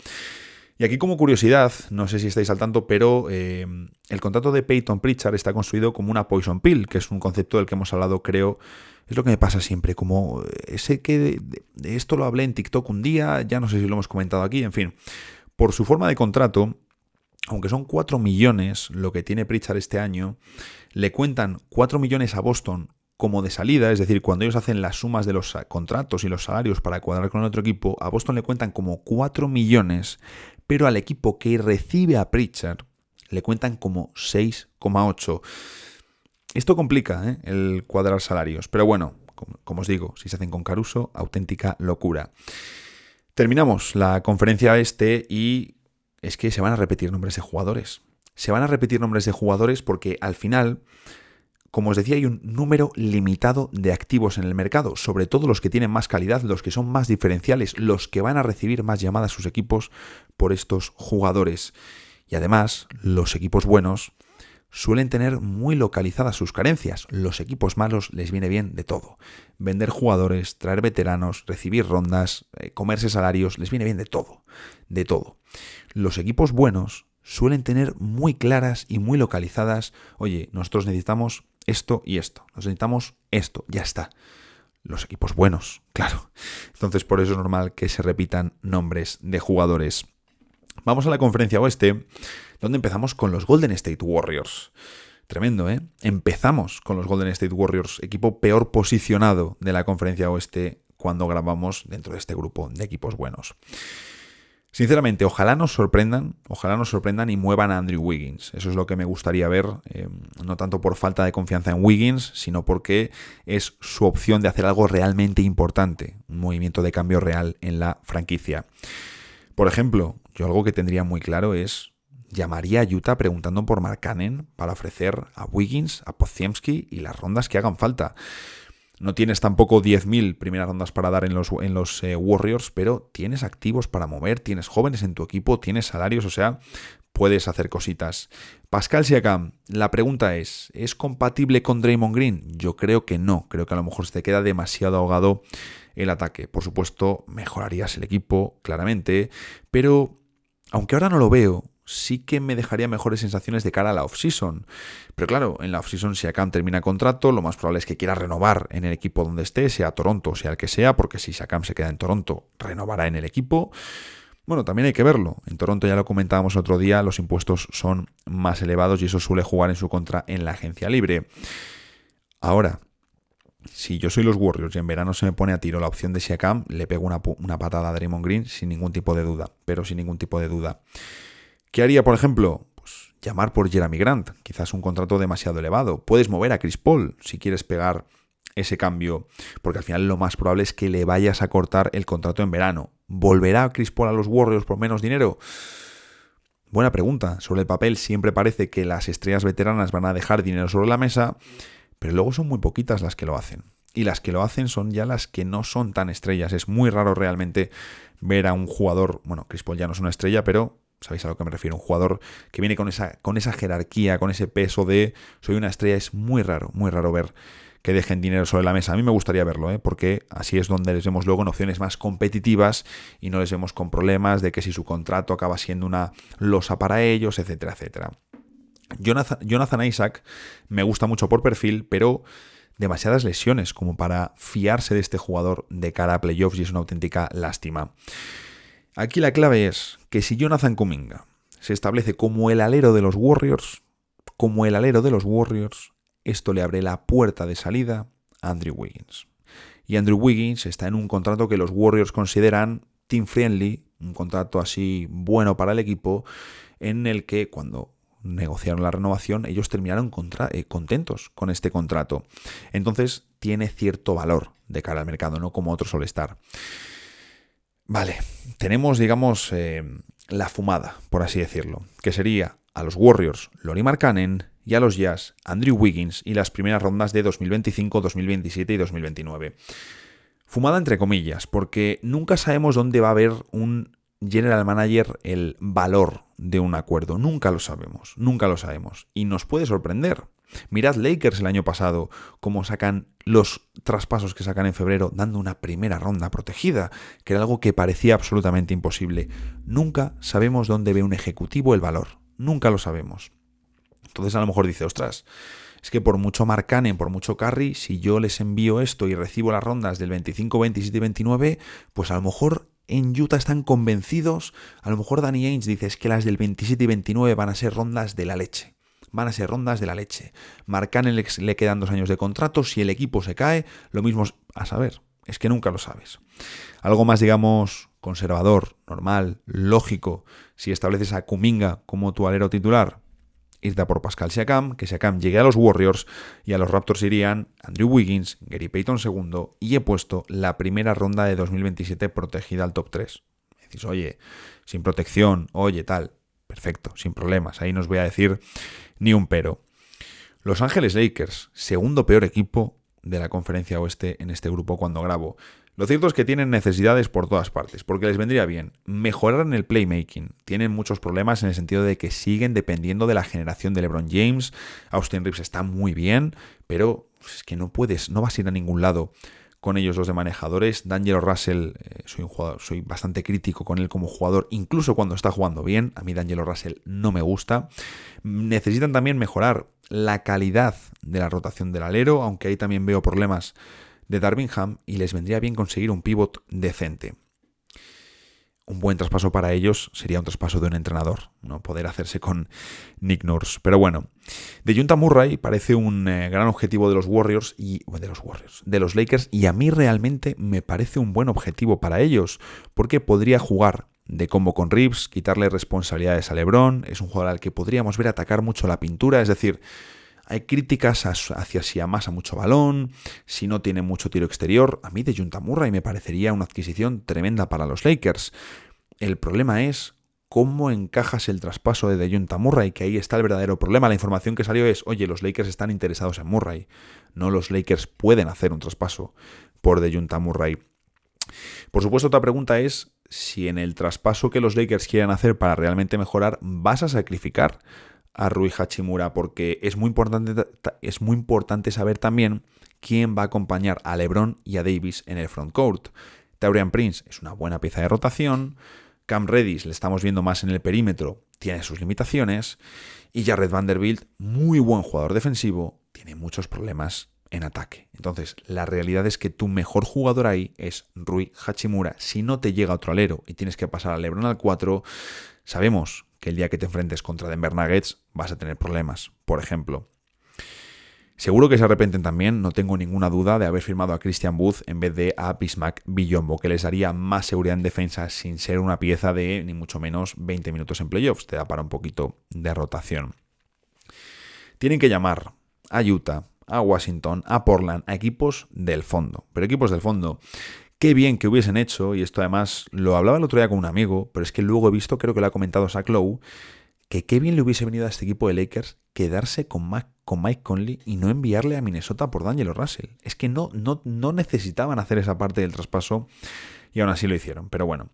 Speaker 1: Y aquí como curiosidad, no sé si estáis al tanto, pero el contrato de Peyton Pritchard está construido como una poison pill, que es un concepto del que hemos hablado, creo, es lo que me pasa siempre, como sé que de esto lo hablé en TikTok un día, ya no sé si lo hemos comentado aquí, en fin. Por su forma de contrato, aunque son 4 millones lo que tiene Pritchard este año, le cuentan 4 millones a Boston como de salida, es decir, cuando ellos hacen las sumas de los contratos y los salarios para cuadrar con el otro equipo, a Boston le cuentan como 4 millones, pero al equipo que recibe a Pritchard le cuentan como 6,8. Esto complica el cuadrar salarios, pero bueno, como os digo, si se hacen con Caruso, auténtica locura. Terminamos la conferencia este y es que se van a repetir nombres de jugadores. Se van a repetir nombres de jugadores porque al final, como os decía, hay un número limitado de activos en el mercado, sobre todo los que tienen más calidad, los que son más diferenciales, los que van a recibir más llamadas a sus equipos por estos jugadores. Y además, los equipos buenos suelen tener muy localizadas sus carencias. Los equipos malos les viene bien de todo. Vender jugadores, traer veteranos, recibir rondas, comerse salarios, les viene bien de todo. De todo. Los equipos buenos suelen tener muy claras y muy localizadas, oye, nosotros necesitamos esto y esto, nos necesitamos esto, ya está. Los equipos buenos, claro. Entonces por eso es normal que se repitan nombres de jugadores. Vamos a la conferencia oeste, donde empezamos con los Golden State Warriors. Tremendo, ¿eh? Empezamos con los Golden State Warriors, equipo peor posicionado de la conferencia oeste cuando grabamos dentro de este grupo de equipos buenos. Sinceramente, ojalá nos sorprendan y muevan a Andrew Wiggins. Eso es lo que me gustaría ver, no tanto por falta de confianza en Wiggins, sino porque es su opción de hacer algo realmente importante, un movimiento de cambio real en la franquicia. Por ejemplo, yo algo que tendría muy claro es, llamaría a Utah preguntando por Mark Cannon para ofrecer a Wiggins, a Podziemski y las rondas que hagan falta. No tienes tampoco 10.000 primeras rondas para dar en los Warriors, pero tienes activos para mover, tienes jóvenes en tu equipo, tienes salarios, o sea, puedes hacer cositas. Pascal Siakam, la pregunta ¿es compatible con Draymond Green? Yo creo que no, creo que a lo mejor se te queda demasiado ahogado el ataque. Por supuesto, mejorarías el equipo, claramente, pero aunque ahora no lo veo, sí que me dejaría mejores sensaciones de cara a la off-season. Pero claro, en la off-season Siakam termina contrato, lo más probable es que quiera renovar en el equipo donde esté, sea Toronto, sea el que sea, porque si Siakam se queda en Toronto, renovará en el equipo. Bueno, también hay que verlo. En Toronto, ya lo comentábamos otro día, los impuestos son más elevados y eso suele jugar en su contra en la agencia libre. Ahora, si yo soy los Warriors y en verano se me pone a tiro la opción de Siakam, le pego una patada a Draymond Green sin ningún tipo de duda, pero sin ningún tipo de duda. ¿Qué haría, por ejemplo? Pues llamar por Jeremy Grant, quizás un contrato demasiado elevado. Puedes mover a Chris Paul si quieres pegar ese cambio, porque al final lo más probable es que le vayas a cortar el contrato en verano. ¿Volverá Chris Paul a los Warriors por menos dinero? Buena pregunta. Sobre el papel siempre parece que las estrellas veteranas van a dejar dinero sobre la mesa, pero luego son muy poquitas las que lo hacen. Y las que lo hacen son ya las que no son tan estrellas. Es muy raro realmente ver a un jugador, bueno, Chris Paul ya no es una estrella, pero sabéis a lo que me refiero, un jugador que viene con esa jerarquía, con ese peso de soy una estrella. Es muy raro ver que dejen dinero sobre la mesa. A mí me gustaría verlo, porque así es donde les vemos luego en opciones más competitivas y no les vemos con problemas de que si su contrato acaba siendo una losa para ellos, etcétera, etcétera. Jonathan Isaac me gusta mucho por perfil, pero demasiadas lesiones como para fiarse de este jugador de cara a playoffs y es una auténtica lástima. Aquí la clave es que si Jonathan Kuminga se establece como el alero de los Warriors, esto le abre la puerta de salida a Andrew Wiggins. Y Andrew Wiggins está en un contrato que los Warriors consideran team friendly, un contrato así bueno para el equipo, en el que cuando negociaron la renovación ellos terminaron contentos con este contrato. Entonces tiene cierto valor de cara al mercado, no como otro All-Star. Vale, tenemos, digamos, la fumada, por así decirlo, que sería a los Warriors, Lauri Markkanen, y a los Jazz, Andrew Wiggins, y las primeras rondas de 2025, 2027 y 2029. Fumada entre comillas, porque nunca sabemos dónde va a haber un general manager el valor de un acuerdo. Nunca lo sabemos. Y nos puede sorprender. Mirad Lakers el año pasado, cómo sacan los traspasos que sacan en febrero, dando una primera ronda protegida, que era algo que parecía absolutamente imposible. Nunca sabemos dónde ve un ejecutivo el valor. Nunca lo sabemos. Entonces a lo mejor dice, ostras, es que por mucho Markkanen, por mucho Curry, si yo les envío esto y recibo las rondas del 25, 27 y 29, pues a lo mejor en Utah están convencidos, a lo mejor Danny Ainge dice es que las del 27 y 29 van a ser rondas de la leche. Markkanen le quedan 2 años de contrato, si el equipo se cae, lo mismo a saber, es que nunca lo sabes. Algo más, digamos, conservador, normal, lógico, si estableces a Kuminga como tu alero titular, irte a por Pascal Siakam, que Siakam llegue a los Warriors y a los Raptors irían Andrew Wiggins, Gary Payton II y he puesto la primera ronda de 2027 protegida al top 3. Me decís, oye, sin protección, oye, tal, perfecto, sin problemas, ahí no os voy a decir ni un pero. Los Ángeles Lakers, segundo peor equipo de la conferencia oeste en este grupo cuando grabo. Lo cierto es que tienen necesidades por todas partes, porque les vendría bien mejorar en el playmaking. Tienen muchos problemas en el sentido de que siguen dependiendo de la generación de LeBron James. Austin Reeves está muy bien, pero es que no vas a ir a ningún lado con ellos los de manejadores. D'Angelo Russell, soy bastante crítico con él como jugador, incluso cuando está jugando bien. A mí D'Angelo Russell no me gusta. Necesitan también mejorar la calidad de la rotación del alero, aunque ahí también veo problemas de Darvingham, y les vendría bien conseguir un pívot decente. Un buen traspaso para ellos sería un traspaso de un entrenador, no poder hacerse con Nick Nurse. Pero bueno, DeJounte Murray parece un gran objetivo de los Warriors de los Lakers, y a mí realmente me parece un buen objetivo para ellos, porque podría jugar de combo con Reeves, quitarle responsabilidades a LeBron. Es un jugador al que podríamos ver atacar mucho la pintura, es decir, hay críticas hacia si amasa mucho balón, si no tiene mucho tiro exterior. A mí DeJounte Murray me parecería una adquisición tremenda para los Lakers. El problema es cómo encajas el traspaso de DeJounte Murray, que ahí está el verdadero problema. La información que salió es, oye, los Lakers están interesados en Murray. No, los Lakers pueden hacer un traspaso por DeJounte Murray. Por supuesto, otra pregunta es si en el traspaso que los Lakers quieran hacer para realmente mejorar, vas a sacrificar a Rui Hachimura, porque es muy importante saber también quién va a acompañar a LeBron y a Davis en el frontcourt. Taurean Prince es una buena pieza de rotación, Cam Reddish le estamos viendo más en el perímetro, tiene sus limitaciones. Y Jared Vanderbilt, muy buen jugador defensivo, tiene muchos problemas en ataque. Entonces, la realidad es que tu mejor jugador ahí es Rui Hachimura. Si no te llega otro alero y tienes que pasar a LeBron al 4, sabemos que el día que te enfrentes contra Denver Nuggets vas a tener problemas, por ejemplo. Seguro que se arrepienten también, no tengo ninguna duda, de haber firmado a Christian Wood en vez de a Bismack Biyombo, que les daría más seguridad en defensa sin ser una pieza de, ni mucho menos, 20 minutos en playoffs. Te da para un poquito de rotación. Tienen que llamar a Utah, a Washington, a Portland, a equipos del fondo. Pero equipos del fondo, qué bien que hubiesen hecho, y esto además lo hablaba el otro día con un amigo, pero es que luego he visto, creo que lo ha comentado Zach Lowe, que qué bien le hubiese venido a este equipo de Lakers quedarse con Mike Conley y no enviarle a Minnesota por D'Angelo Russell. Es que no necesitaban hacer esa parte del traspaso y aún así lo hicieron. Pero bueno,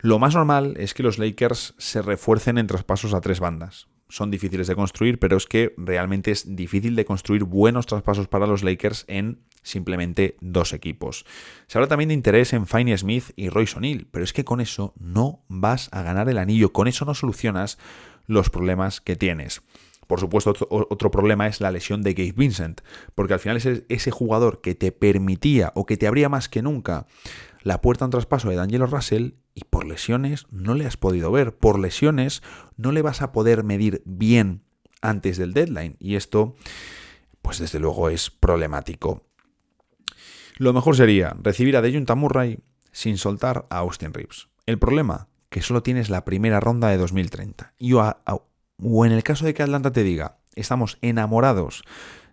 Speaker 1: lo más normal es que los Lakers se refuercen en traspasos a 3 bandas. Son difíciles de construir, pero es que realmente es difícil de construir buenos traspasos para los Lakers en simplemente 2 equipos. Se habla también de interés en Finney Smith y Royce O'Neal, pero es que con eso no vas a ganar el anillo, con eso no solucionas los problemas que tienes. Por supuesto, otro problema es la lesión de Gabe Vincent, porque al final es ese jugador que te permitía o que te abría más que nunca la puerta a un traspaso de D'Angelo Russell y por lesiones no le has podido ver. Por lesiones no le vas a poder medir bien antes del deadline y esto, pues desde luego es problemático. Lo mejor sería recibir a Dejounte Murray sin soltar a Austin Reeves. El problema, que solo tienes la primera ronda de 2030. O en el caso de que Atlanta te diga, estamos enamorados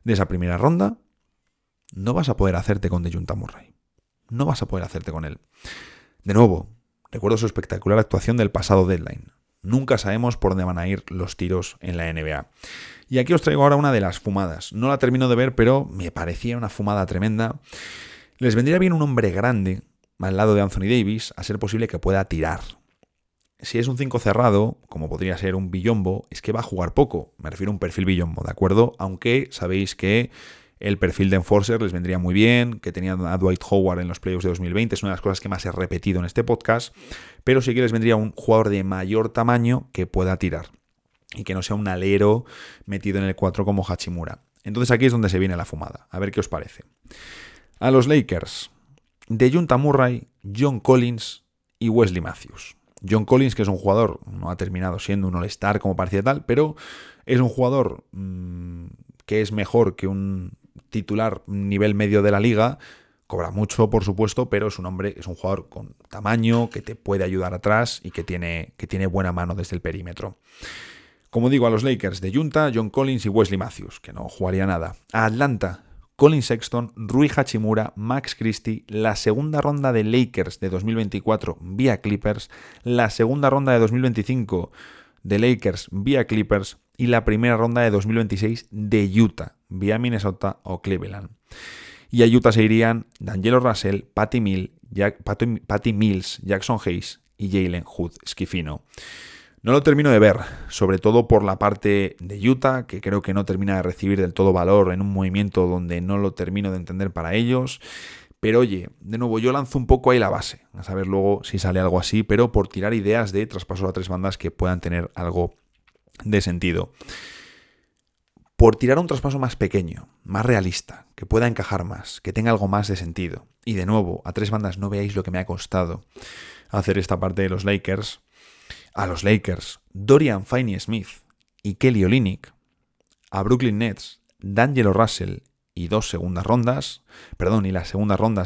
Speaker 1: de esa primera ronda, no vas a poder hacerte con Dejounte Murray. No vas a poder hacerte con él. De nuevo, recuerdo su espectacular actuación del pasado deadline. Nunca sabemos por dónde van a ir los tiros en la NBA. Y aquí os traigo ahora una de las fumadas. No la termino de ver, pero me parecía una fumada tremenda. Les vendría bien un hombre grande al lado de Anthony Davis, a ser posible que pueda tirar. Si es un 5 cerrado, como podría ser un Biyombo, es que va a jugar poco. Me refiero a un perfil Biyombo, ¿de acuerdo? Aunque sabéis que el perfil de Enforcer les vendría muy bien, que tenían a Dwight Howard en los playoffs de 2020, es una de las cosas que más he repetido en este podcast, pero sí que les vendría un jugador de mayor tamaño que pueda tirar y que no sea un alero metido en el 4 como Hachimura. Entonces aquí es donde se viene la fumada. A ver qué os parece. A los Lakers, Dejounte Murray, John Collins y Wesley Matthews. John Collins, que es un jugador, no ha terminado siendo un All-Star como parecía tal, pero es un jugador que es mejor que un titular nivel medio de la liga. Cobra mucho, por supuesto, pero es un jugador con tamaño, que te puede ayudar atrás y que tiene buena mano desde el perímetro. Como digo, a los Lakers, Dejounte, John Collins y Wesley Matthews, que no jugaría nada. A Atlanta, Colin Sexton, Rui Hachimura, Max Christie, la segunda ronda de Lakers de 2024 vía Clippers, la segunda ronda de 2025 de Lakers vía Clippers y la primera ronda de 2026 de Utah vía Minnesota o Cleveland. Y a Utah se irían D'Angelo Russell, Patty Mills, Jackson Hayes y Jalen Hood-Schifino. No lo termino de ver, sobre todo por la parte de Utah, que creo que no termina de recibir del todo valor en un movimiento donde no lo termino de entender para ellos. Pero oye, de nuevo, yo lanzo un poco ahí la base, a saber luego si sale algo así, pero por tirar ideas de traspasos a 3 bandas que puedan tener algo de sentido. Por tirar un traspaso más pequeño, más realista, que pueda encajar más, que tenga algo más de sentido. Y de nuevo, a 3 bandas no veáis lo que me ha costado hacer esta parte de los Lakers. A los Lakers, Dorian Finney-Smith y Kelly Olynyk. A Brooklyn Nets, D'Angelo Russell y las segundas rondas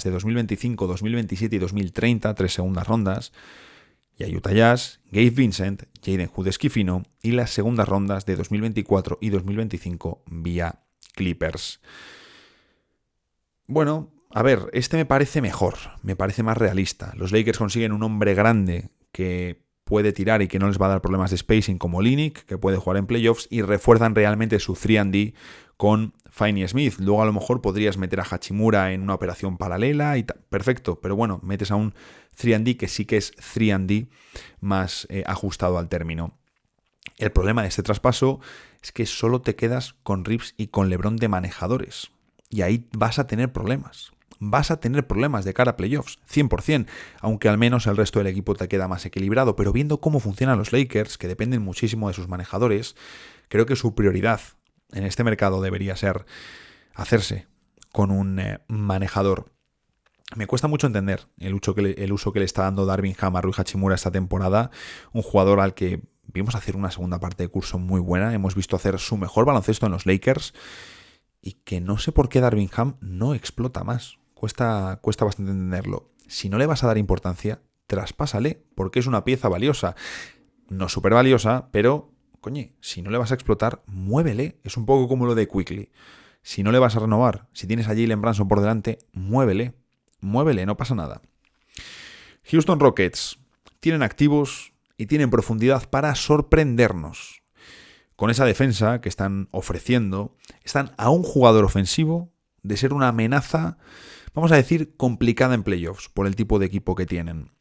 Speaker 1: de 2025, 2027 y 2030, 3 segundas rondas. Y a Utah Jazz, Gabe Vincent, Jalen Hood-Schifino y las segundas rondas de 2024 y 2025 vía Clippers. Bueno, a ver, este me parece mejor, me parece más realista. Los Lakers consiguen un hombre grande que puede tirar y que no les va a dar problemas de spacing como Olynyk, que puede jugar en playoffs, y refuerzan realmente su 3&D con Finney-Smith. Luego a lo mejor podrías meter a Hachimura en una operación paralela y perfecto, pero bueno, metes a un 3&D que sí que es 3&D más ajustado al término. El problema de este traspaso es que solo te quedas con Reeves y con LeBron de manejadores, y ahí vas a tener problemas. vas a tener problemas de cara a playoffs, 100%, aunque al menos el resto del equipo te queda más equilibrado. Pero viendo cómo funcionan los Lakers, que dependen muchísimo de sus manejadores, creo que su prioridad en este mercado debería ser hacerse con un manejador. Me cuesta mucho entender el uso que le está dando Darvin Ham a Rui Hachimura esta temporada, un jugador al que vimos hacer una segunda parte de curso muy buena, hemos visto hacer su mejor baloncesto en los Lakers, y que no sé por qué Darvin Ham no explota más. Cuesta bastante entenderlo. Si no le vas a dar importancia, traspásale, porque es una pieza valiosa. No súper valiosa, pero, coño, si no le vas a explotar, muévele. Es un poco como lo de Quickley. Si no le vas a renovar, si tienes a Jalen Brunson por delante, muévele. Muévele, no pasa nada. Houston Rockets tienen activos y tienen profundidad para sorprendernos. Con esa defensa que están ofreciendo, están a un jugador ofensivo de ser una amenaza, vamos a decir, complicada en playoffs por el tipo de equipo que tienen.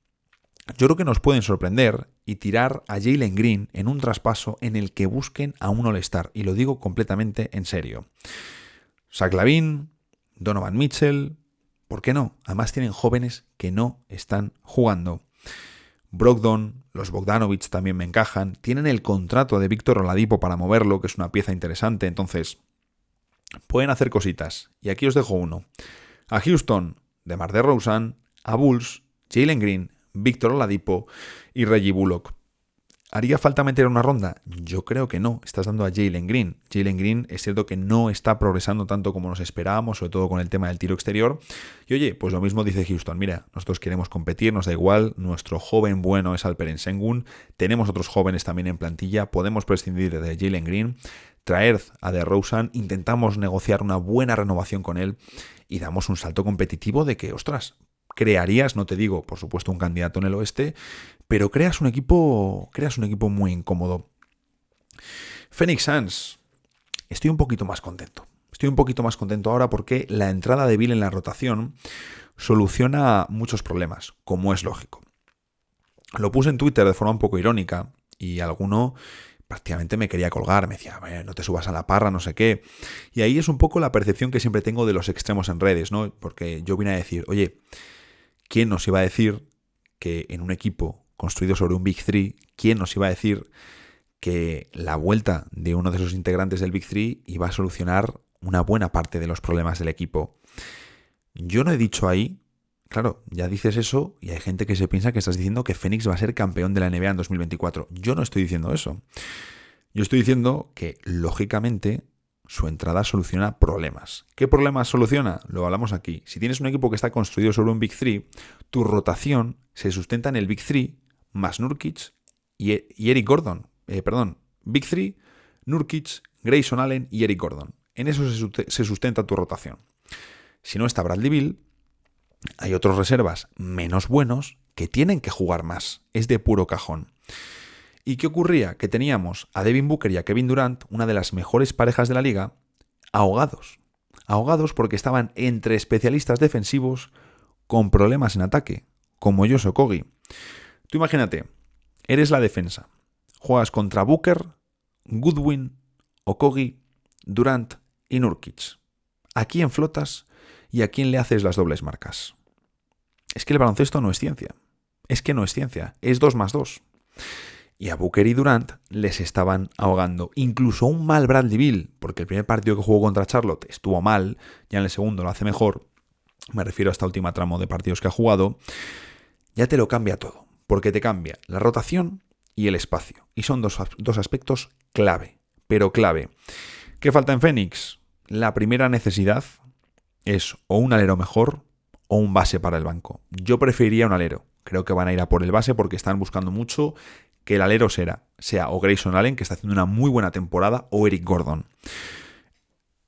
Speaker 1: Yo creo que nos pueden sorprender y tirar a Jalen Green en un traspaso en el que busquen a un All-Star, y lo digo completamente en serio. Zach LaVine, Donovan Mitchell, ¿por qué no? Además tienen jóvenes que no están jugando. Brogdon, los Bogdanovic también me encajan. Tienen el contrato de Víctor Oladipo para moverlo, que es una pieza interesante. Entonces, pueden hacer cositas. Y aquí os dejo uno. A Houston, DeMar DeRozan. A Bulls, Jalen Green, Víctor Oladipo y Reggie Bullock. ¿Haría falta meter una ronda? Yo creo que no. Estás dando a Jalen Green. Jalen Green es cierto que no está progresando tanto como nos esperábamos, sobre todo con el tema del tiro exterior. Y oye, pues lo mismo dice Houston. Mira, nosotros queremos competir, nos da igual. Nuestro joven bueno es Alperen Sengun. Tenemos otros jóvenes también en plantilla. Podemos prescindir de Jalen Green. Traer a DeRozan. Intentamos negociar una buena renovación con él. Y damos un salto competitivo de que, ostras, crearías, no te digo, por supuesto, un candidato en el oeste, pero creas un equipo muy incómodo. Phoenix Suns, estoy un poquito más contento. Estoy un poquito más contento ahora porque la entrada de Bill en la rotación soluciona muchos problemas, como es lógico. Lo puse en Twitter de forma un poco irónica y alguno prácticamente me quería colgar, me decía, no te subas a la parra, no sé qué. Y ahí es un poco la percepción que siempre tengo de los extremos en redes, ¿no? Porque yo vine a decir, oye, ¿quién nos iba a decir que en un equipo construido sobre un Big Three, quién nos iba a decir que la vuelta de uno de esos integrantes del Big Three iba a solucionar una buena parte de los problemas del equipo? Yo no he dicho ahí, claro, ya dices eso y hay gente que se piensa que estás diciendo que Phoenix va a ser campeón de la NBA en 2024. Yo no estoy diciendo eso. Yo estoy diciendo que, lógicamente, su entrada soluciona problemas. ¿Qué problemas soluciona? Lo hablamos aquí. Si tienes un equipo que está construido sobre un Big Three, tu rotación se sustenta en el Big Three más Nurkic y Eric Gordon. Big Three, Nurkic, Grayson Allen y Eric Gordon. En eso se sustenta tu rotación. Si no está Bradley Beal, hay otros reservas menos buenos que tienen que jugar más. Es de puro cajón. ¿Y qué ocurría? Que teníamos a Devin Booker y a Kevin Durant, una de las mejores parejas de la liga, ahogados. Ahogados porque estaban entre especialistas defensivos con problemas en ataque, como Josh Okogie. Tú imagínate, eres la defensa. Juegas contra Booker, Goodwin, Okogie, Durant y Nurkic. ¿A quién flotas y a quién le haces las dobles marcas? Es que el baloncesto no es ciencia. Es que no es ciencia. Es 2 más 2. Y a Booker y Durant les estaban ahogando. Incluso un mal Bradley Beal, porque el primer partido que jugó contra Charlotte estuvo mal, ya en el segundo lo hace mejor, me refiero a esta última tramo de partidos que ha jugado, ya te lo cambia todo, porque te cambia la rotación y el espacio. Y son dos aspectos clave, pero clave. ¿Qué falta en Phoenix? La primera necesidad es o un alero mejor o un base para el banco. Yo preferiría un alero. Creo que van a ir a por el base porque están buscando mucho que el alero sea o Grayson Allen, que está haciendo una muy buena temporada, o Eric Gordon.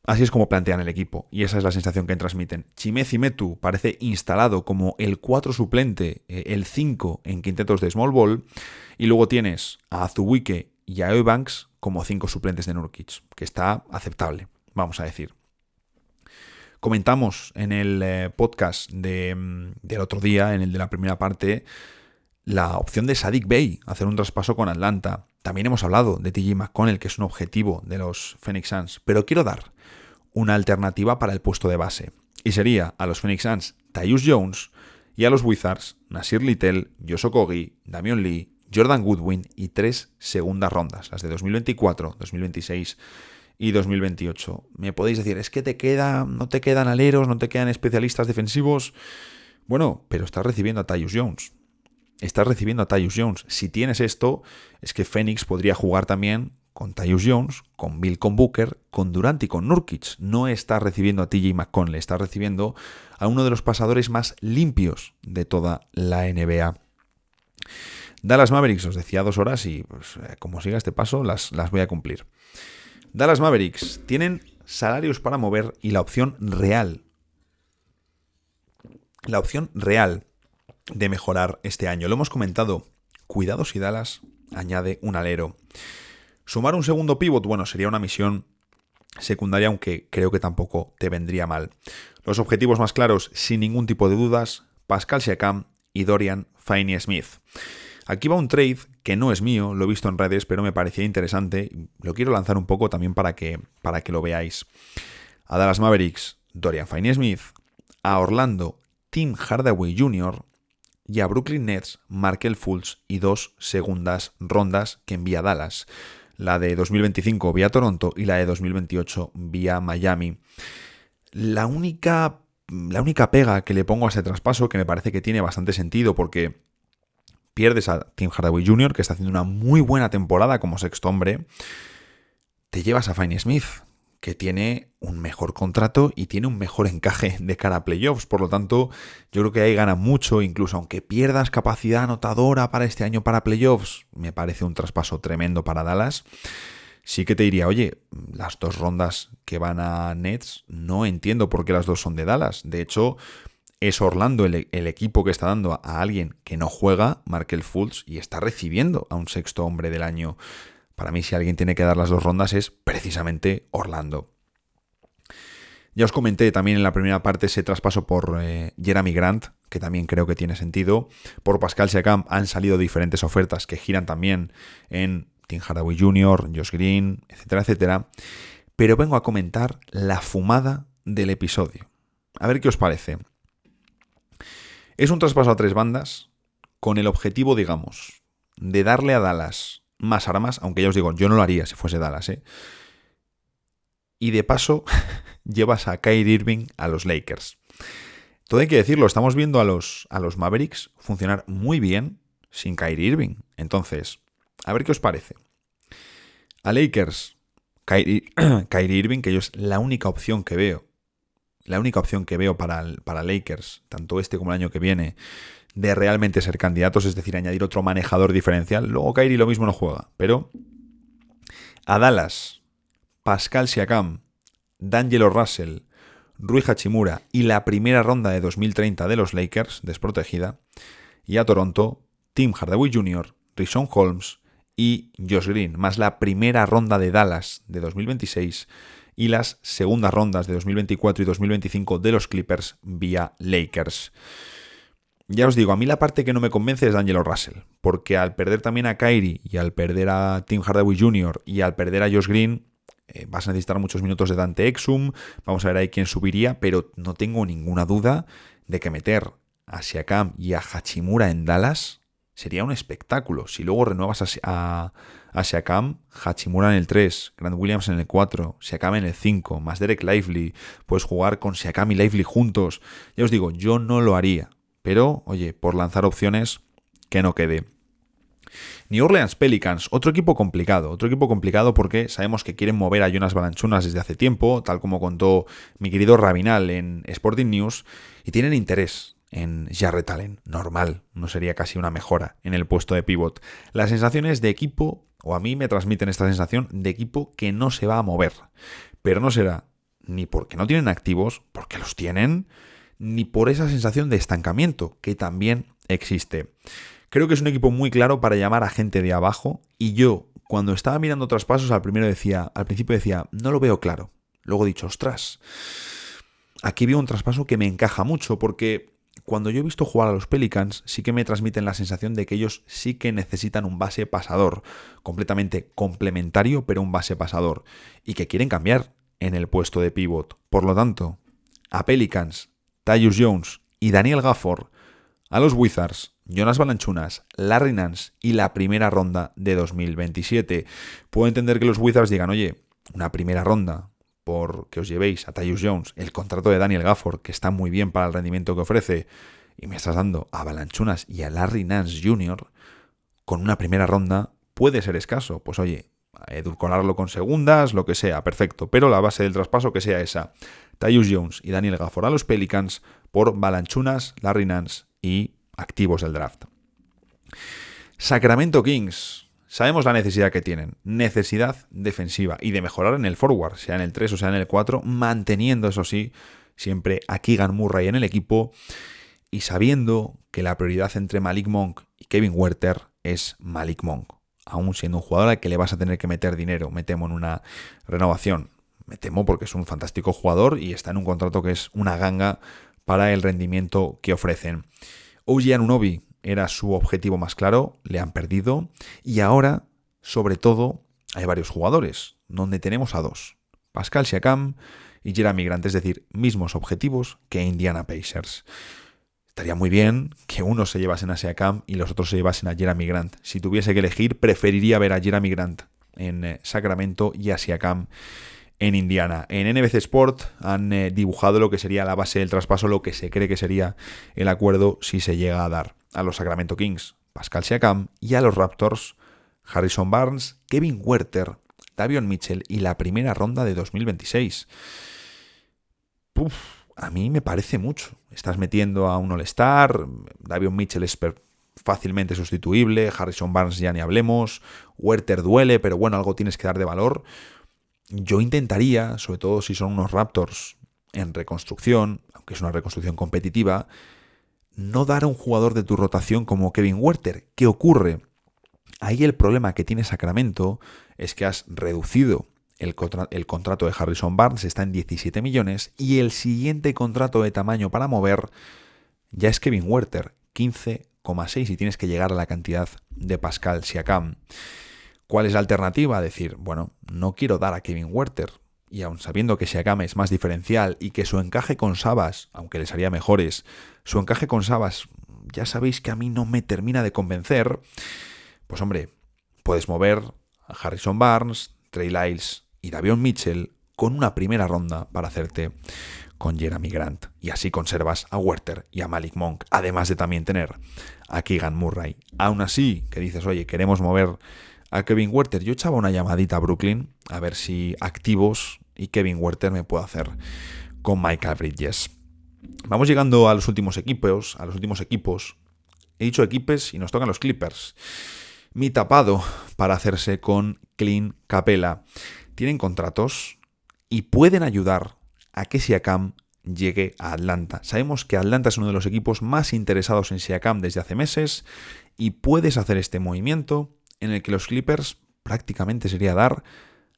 Speaker 1: Así es como plantean el equipo, y esa es la sensación que transmiten. Chimezi Metu parece instalado como el 4 suplente, el 5 en quintetos de small ball, y luego tienes a Azubuike y a Eubanks como 5 suplentes de Nurkic, que está aceptable, vamos a decir. Comentamos en el podcast del otro día, en el de la primera parte, la opción de Saddiq Bey, hacer un traspaso con Atlanta. También hemos hablado de TJ McConnell, que es un objetivo de los Phoenix Suns, pero quiero dar una alternativa para el puesto de base. Y sería a los Phoenix Suns Tyus Jones y a los Wizards Nasir Little, Josh Okogie, Damian Lee, Jordan Goodwin y 3 segundas rondas, las de 2024, 2026 y 2028. Me podéis decir, es que no te quedan aleros, no te quedan especialistas defensivos. Bueno, pero estás recibiendo a Tyus Jones. Si tienes esto, es que Phoenix podría jugar también con Tyus Jones, con Bill, con Booker, con Durant y con Nurkic. No estás recibiendo a TJ McConnell, estás recibiendo a uno de los pasadores más limpios de toda la NBA. Dallas Mavericks, os decía 2 horas y pues, como siga este paso, las voy a cumplir. Dallas Mavericks tienen salarios para mover y la opción real de mejorar este año. Lo hemos comentado, cuidado si Dallas añade un alero. Sumar un segundo pívot, bueno, sería una misión secundaria, aunque creo que tampoco te vendría mal. Los objetivos más claros, sin ningún tipo de dudas, Pascal Siakam y Dorian Finney-Smith. Aquí va un trade que no es mío, lo he visto en redes, pero me parecía interesante. Lo quiero lanzar un poco también para que lo veáis. A Dallas Mavericks, Dorian Finney-Smith. A Orlando, Tim Hardaway Jr. Y a Brooklyn Nets, Markelle Fultz y 2 segundas rondas que envía Dallas. La de 2025 vía Toronto y la de 2028 vía Miami. La única pega que le pongo a ese traspaso, que me parece que tiene bastante sentido, porque pierdes a Tim Hardaway Jr., que está haciendo una muy buena temporada como sexto hombre, te llevas a Finney-Smith, que tiene un mejor contrato y tiene un mejor encaje de cara a playoffs. Por lo tanto, yo creo que ahí gana mucho, incluso aunque pierdas capacidad anotadora para este año para playoffs. Me parece un traspaso tremendo para Dallas. Sí que te diría, oye, las 2 rondas que van a Nets, no entiendo por qué las 2 son de Dallas. De hecho, es Orlando el equipo que está dando a alguien que no juega, Markelle Fultz, y está recibiendo a un sexto hombre del año. Para mí, si alguien tiene que dar las 2 rondas es precisamente Orlando. Ya os comenté también en la primera parte ese traspaso por Jerami Grant, que también creo que tiene sentido. Por Pascal Siakam han salido diferentes ofertas que giran también en Tim Hardaway Jr., Josh Green, etcétera, etcétera. Pero vengo a comentar la fumada del episodio. A ver qué os parece. Es un traspaso a 3 bandas con el objetivo, digamos, de darle a Dallas más armas, aunque ya os digo, yo no lo haría si fuese Dallas, ¿eh? Y de paso, llevas a Kyrie Irving a los Lakers. Todo hay que decirlo, estamos viendo a los Mavericks funcionar muy bien sin Kyrie Irving. Entonces, a ver qué os parece. A Lakers, Kyrie Irving, que yo es la única opción que veo. La única opción que veo para Lakers, tanto este como el año que viene, de realmente ser candidatos, es decir, añadir otro manejador diferencial. Luego Kyrie lo mismo no juega, pero a Dallas, Pascal Siakam, D'Angelo Russell, Rui Hachimura y la primera ronda de 2030 de los Lakers, desprotegida, y a Toronto, Tim Hardaway Jr., Richaun Holmes y Josh Green, más la primera ronda de Dallas de 2026 y las segundas rondas de 2024 y 2025 de los Clippers vía Lakers. Ya os digo, a mí la parte que no me convence es D'Angelo Russell, porque al perder también a Kyrie y al perder a Tim Hardaway Jr. y al perder a Josh Green, vas a necesitar muchos minutos de Dante Exum, vamos a ver ahí quién subiría, pero no tengo ninguna duda de que meter a Siakam y a Hachimura en Dallas sería un espectáculo. Si luego renuevas a Siakam, Hachimura en el 3, Grant Williams en el 4, Siakam en el 5, más Derek Lively, puedes jugar con Siakam y Lively juntos. Ya os digo, yo no lo haría, pero oye, por lanzar opciones, que no quede. New Orleans Pelicans, otro equipo complicado porque sabemos que quieren mover a Jonas Valanciunas desde hace tiempo, tal como contó mi querido Rabinal en Sporting News, y tienen interés en Jarrett Allen, normal, no sería casi una mejora en el puesto de pívot. Las sensaciones de equipo, o a mí me transmiten esta sensación de equipo que no se va a mover, pero no será ni porque no tienen activos, porque los tienen, ni por esa sensación de estancamiento que también existe. Creo que es un equipo muy claro para llamar a gente de abajo, y yo, cuando estaba mirando traspasos, al principio decía, no lo veo claro. Luego he dicho, ostras, aquí veo un traspaso que me encaja mucho, porque cuando yo he visto jugar a los Pelicans, sí que me transmiten la sensación de que ellos sí que necesitan un base pasador, completamente complementario, pero un base pasador, y que quieren cambiar en el puesto de pívot. Por lo tanto, a Pelicans, Tyus Jones y Daniel Gafford, a los Wizards, Jonas Valanciunas, Larry Nance y la primera ronda de 2027. Puedo entender que los Wizards digan, oye, una primera ronda porque os llevéis a Tyus Jones, el contrato de Daniel Gafford, que está muy bien para el rendimiento que ofrece, y me estás dando a Valanciunas y a Larry Nance Jr., con una primera ronda puede ser escaso. Pues oye, edulcorarlo con segundas, lo que sea, perfecto. Pero la base del traspaso que sea esa. Tyus Jones y Daniel Gafford a los Pelicans por Valanciunas, Larry Nance y activos del draft. Sacramento Kings. Sabemos la necesidad que tienen. Necesidad defensiva y de mejorar en el forward, sea en el 3 o sea en el 4, manteniendo, eso sí, siempre a Keegan Murray en el equipo y sabiendo que la prioridad entre Malik Monk y Kevin Huerter es Malik Monk. Aún siendo un jugador al que le vas a tener que meter dinero, me temo, en una renovación. Me temo porque es un fantástico jugador y está en un contrato que es una ganga para el rendimiento que ofrecen. OG Anunoby era su objetivo más claro, le han perdido y ahora, sobre todo, hay varios jugadores, donde tenemos a dos, Pascal Siakam y Jerami Grant, es decir, mismos objetivos que Indiana Pacers. Estaría muy bien que unos se llevasen a Siakam y los otros se llevasen a Jerami Grant. Si tuviese que elegir, preferiría ver a Jerami Grant en Sacramento y a Siakam en Indiana. En NBC Sport han dibujado lo que sería la base del traspaso, lo que se cree que sería el acuerdo si se llega a dar. A los Sacramento Kings, Pascal Siakam, y a los Raptors, Harrison Barnes, Kevin Huerter, Davion Mitchell y la primera ronda de 2026. A mí me parece mucho. Estás metiendo a un All-Star, Davion Mitchell es fácilmente sustituible, Harrison Barnes ya ni hablemos, Huerter duele, pero bueno, algo tienes que dar de valor. Yo intentaría, sobre todo si son unos Raptors en reconstrucción, aunque es una reconstrucción competitiva, no dar a un jugador de tu rotación como Kevin Huerter. ¿Qué ocurre? Ahí el problema que tiene Sacramento es que has reducido el contrato de Harrison Barnes, está en 17 millones, y el siguiente contrato de tamaño para mover ya es Kevin Huerter, 15,6, y tienes que llegar a la cantidad de Pascal Siakam. ¿Cuál es la alternativa? Decir, bueno, no quiero dar a Kevin Huerter, y aun sabiendo que Siakam es más diferencial y que su encaje con Sabas, aunque les haría mejores, su encaje con Sabas, ya sabéis que a mí no me termina de convencer, pues hombre, puedes mover a Harrison Barnes, Trey Lyles y Davion Mitchell con una primera ronda para hacerte con Jerami Grant. Y así conservas a Huerter y a Malik Monk, además de también tener a Keegan Murray. Aún así, que dices, oye, queremos mover a Kevin Huerter, yo echaba una llamadita a Brooklyn a ver si activos y Kevin Huerter me puedo hacer con Michael Bridges. Vamos llegando a los últimos equipos. He dicho equipos y nos tocan los Clippers. Mi tapado para hacerse con Clint Capela. Tienen contratos y pueden ayudar a que Siakam llegue a Atlanta. Sabemos que Atlanta es uno de los equipos más interesados en Siakam desde hace meses y puedes hacer este movimiento en el que los Clippers prácticamente sería dar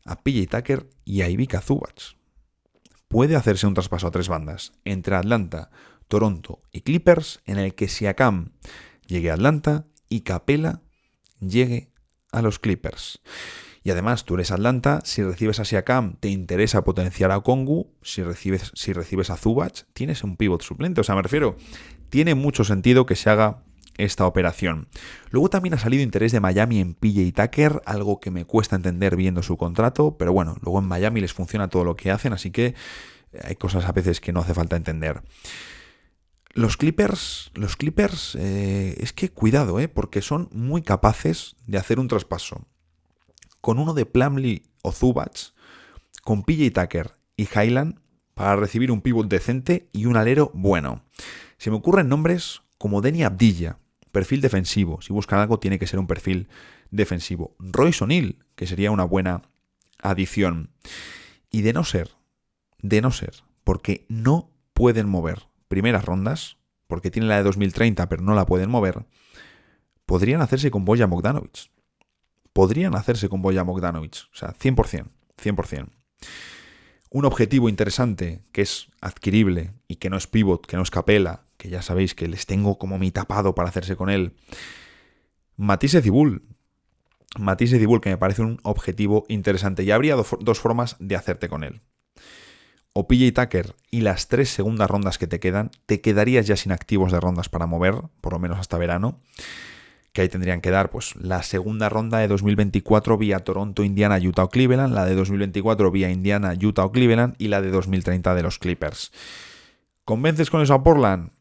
Speaker 1: a PJ Tucker y a Ivica Zubac. Puede hacerse un traspaso a tres bandas entre Atlanta, Toronto y Clippers en el que Siakam llegue a Atlanta y Capela llegue a los Clippers. Y además tú eres Atlanta, si recibes a Siakam te interesa potenciar a Okongwu, si recibes a Zubac tienes un pivot suplente. O sea, me refiero, tiene mucho sentido que se haga esta operación. Luego también ha salido interés de Miami en PJ Tucker, algo que me cuesta entender viendo su contrato, pero bueno, luego en Miami les funciona todo lo que hacen, así que hay cosas a veces que no hace falta entender. Los Clippers, es que cuidado, porque son muy capaces de hacer un traspaso con uno de Plumlee o Zubac, con PJ Tucker y Highland para recibir un pivot decente y un alero bueno. Se me ocurren nombres como Deni Avdija, perfil defensivo. Si buscan algo tiene que ser un perfil defensivo. Royce O'Neal, que sería una buena adición. Y de no ser, porque no pueden mover primeras rondas, porque tienen la de 2030 pero no la pueden mover, podrían hacerse con Bojan Bogdanovic. O sea, 100%. Un objetivo interesante que es adquirible y que no es pivot, que no es Capela, que ya sabéis que les tengo como mi tapado para hacerse con él. Matisse Thybulle, que me parece un objetivo interesante. Y habría dos formas de hacerte con él. o PJ Tucker y las 3 segundas rondas que te quedan, te quedarías ya sin activos de rondas para mover, por lo menos hasta verano, que ahí tendrían que dar pues la segunda ronda de 2024 vía Toronto, Indiana, Utah o Cleveland, la de 2024 vía Indiana, Utah o Cleveland y la de 2030 de los Clippers. ¿Convences con eso a Portland?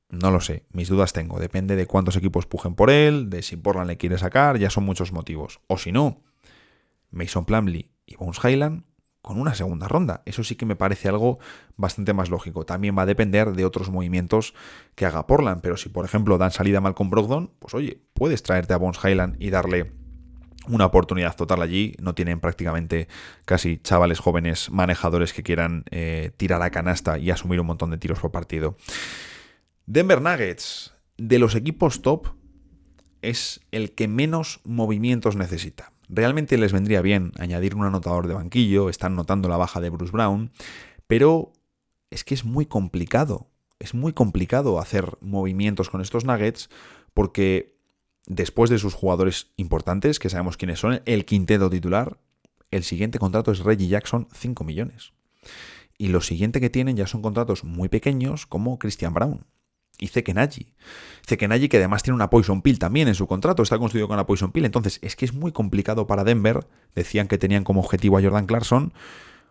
Speaker 1: No lo sé, mis dudas tengo. Depende de cuántos equipos pujen por él, de si Portland le quiere sacar, ya son muchos motivos. O si no, Mason Plumlee y Bones Hyland con una segunda ronda. Eso sí que me parece algo bastante más lógico. También va a depender de otros movimientos que haga Portland, pero si por ejemplo dan salida a Malcolm Brogdon, pues oye, puedes traerte a Bones Hyland y darle una oportunidad total allí. No tienen prácticamente casi chavales jóvenes manejadores que quieran tirar a canasta y asumir un montón de tiros por partido. Denver Nuggets, de los equipos top, es el que menos movimientos necesita. Realmente les vendría bien añadir un anotador de banquillo, están notando la baja de Bruce Brown, pero es que es muy complicado hacer movimientos con estos Nuggets porque después de sus jugadores importantes, que sabemos quiénes son, el quinteto titular, el siguiente contrato es Reggie Jackson, 5 millones. Y lo siguiente que tienen ya son contratos muy pequeños como Christian Braun y Zekenaji. Zekenaji, que además tiene una Poison Pill también en su contrato, está construido con una Poison Pill. Entonces, es que es muy complicado para Denver. Decían que tenían como objetivo a Jordan Clarkson.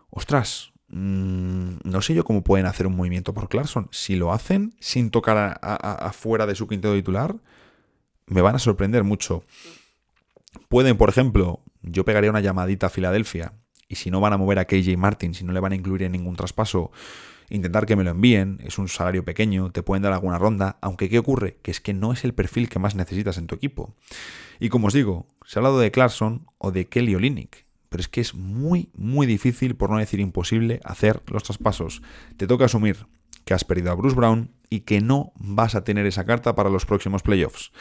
Speaker 1: Ostras, no sé yo cómo pueden hacer un movimiento por Clarkson. Si lo hacen sin tocar afuera de su quinteto titular, me van a sorprender mucho. Pueden, por ejemplo, yo pegaría una llamadita a Filadelfia, y si no van a mover a KJ Martin, si no le van a incluir en ningún traspaso, intentar que me lo envíen, es un salario pequeño, te pueden dar alguna ronda, aunque ¿qué ocurre? Que es que no es el perfil que más necesitas en tu equipo. Y como os digo, se ha hablado de Clarkson o de Kelly Olynyk, pero es que es muy, muy difícil, por no decir imposible, hacer los traspasos. Te toca asumir que has perdido a Bruce Brown y que no vas a tener esa carta para los próximos playoffs.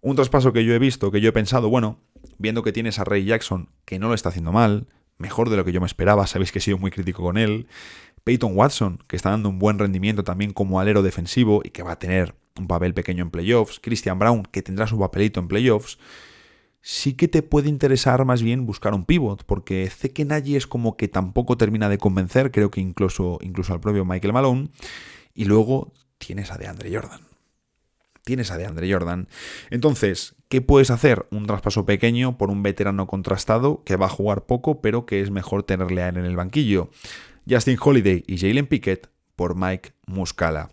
Speaker 1: Un traspaso que yo he visto, que yo he pensado, bueno, viendo que tienes a Ray Jackson, que no lo está haciendo mal, mejor de lo que yo me esperaba, sabéis que he sido muy crítico con él, Peyton Watson, que está dando un buen rendimiento también como alero defensivo y que va a tener un papel pequeño en playoffs, Christian Braun, que tendrá su papelito en playoffs, sí que te puede interesar más bien buscar un pivot, porque Zekenaji es como que tampoco termina de convencer, creo que incluso al propio Michael Malone, y luego tienes a DeAndre Jordan. Entonces, ¿qué puedes hacer? Un traspaso pequeño por un veterano contrastado que va a jugar poco, pero que es mejor tenerle a él en el banquillo. Justin Holiday y Jalen Pickett por Mike Muscala.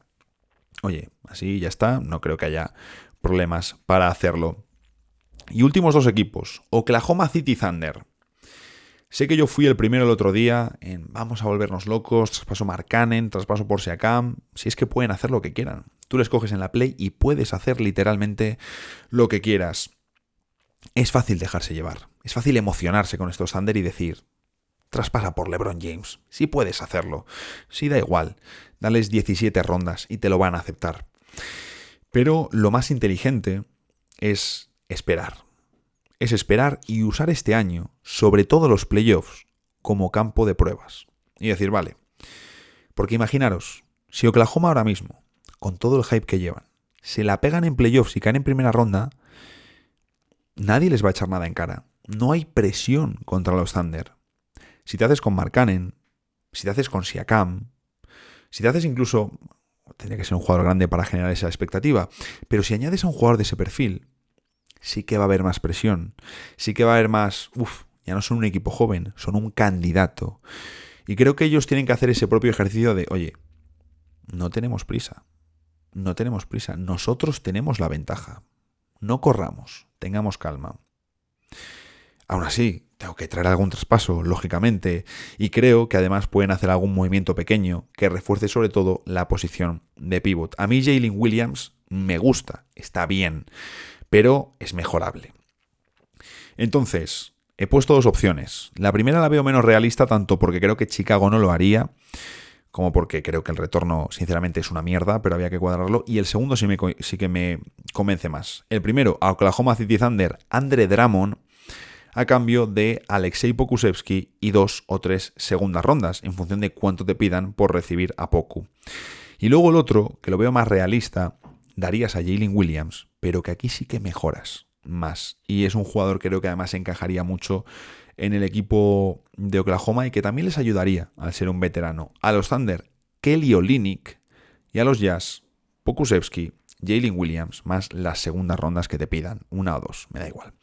Speaker 1: Oye, así ya está, no creo que haya problemas para hacerlo. Y últimos dos equipos, Oklahoma City Thunder. Sé que yo fui el primero el otro día en vamos a volvernos locos, traspaso Markkanen, traspaso por Siakam, si es que pueden hacer lo que quieran. Tú les coges en la Play y puedes hacer literalmente lo que quieras. Es fácil dejarse llevar, es fácil emocionarse con estos Thunder y decir, traspasa por LeBron James, sí puedes hacerlo, sí da igual, dales 17 rondas y te lo van a aceptar. Pero lo más inteligente es esperar. Es esperar y usar este año, sobre todo los playoffs, como campo de pruebas. Y decir, vale, porque imaginaros, si Oklahoma ahora mismo, con todo el hype que llevan, se la pegan en playoffs y caen en primera ronda, nadie les va a echar nada en cara. No hay presión contra los Thunder. Si te haces con Markkanen, si te haces con Siakam, si te haces incluso, tendría que ser un jugador grande para generar esa expectativa, pero si añades a un jugador de ese perfil, sí que va a haber más presión, sí que va a haber más, ya no son un equipo joven, son un candidato. Y creo que ellos tienen que hacer ese propio ejercicio de, oye, no tenemos prisa, nosotros tenemos la ventaja, no corramos, tengamos calma. Aún así, tengo que traer algún traspaso, lógicamente, y creo que además pueden hacer algún movimiento pequeño que refuerce sobre todo la posición de pivot. A mí Jalen Williams me gusta, está bien, pero es mejorable. Entonces, he puesto dos opciones. La primera la veo menos realista, tanto porque creo que Chicago no lo haría, como porque creo que el retorno, sinceramente, es una mierda, pero había que cuadrarlo. Y el segundo sí que me convence más. El primero, a Oklahoma City Thunder, Andre Drummond, a cambio de Alexei Pokusevski y 2 o 3 segundas rondas, en función de cuánto te pidan por recibir a Poku. Y luego el otro, que lo veo más realista, darías a Jalen Williams, pero que aquí sí que mejoras más. Y es un jugador que creo que además encajaría mucho en el equipo de Oklahoma y que también les ayudaría al ser un veterano. A los Thunder, Kelly Olynyk, y a los Jazz, Pokusevski, Jalen Williams, más las segundas rondas que te pidan, 1 o 2, me da igual.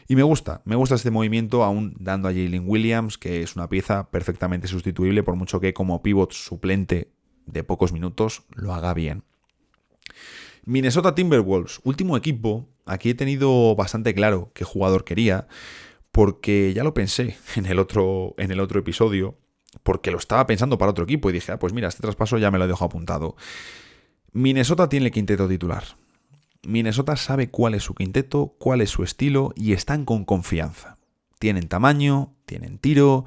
Speaker 1: Y me gusta este movimiento, aún dando a Jalen Williams, que es una pieza perfectamente sustituible, por mucho que como pívot suplente de pocos minutos lo haga bien. Minnesota Timberwolves, último equipo. Aquí he tenido bastante claro qué jugador quería, porque ya lo pensé en el otro episodio, porque lo estaba pensando para otro equipo y dije, pues mira, este traspaso ya me lo dejo apuntado. Minnesota tiene el quinteto titular. Minnesota sabe cuál es su quinteto, cuál es su estilo y están con confianza. Tienen tamaño, tienen tiro,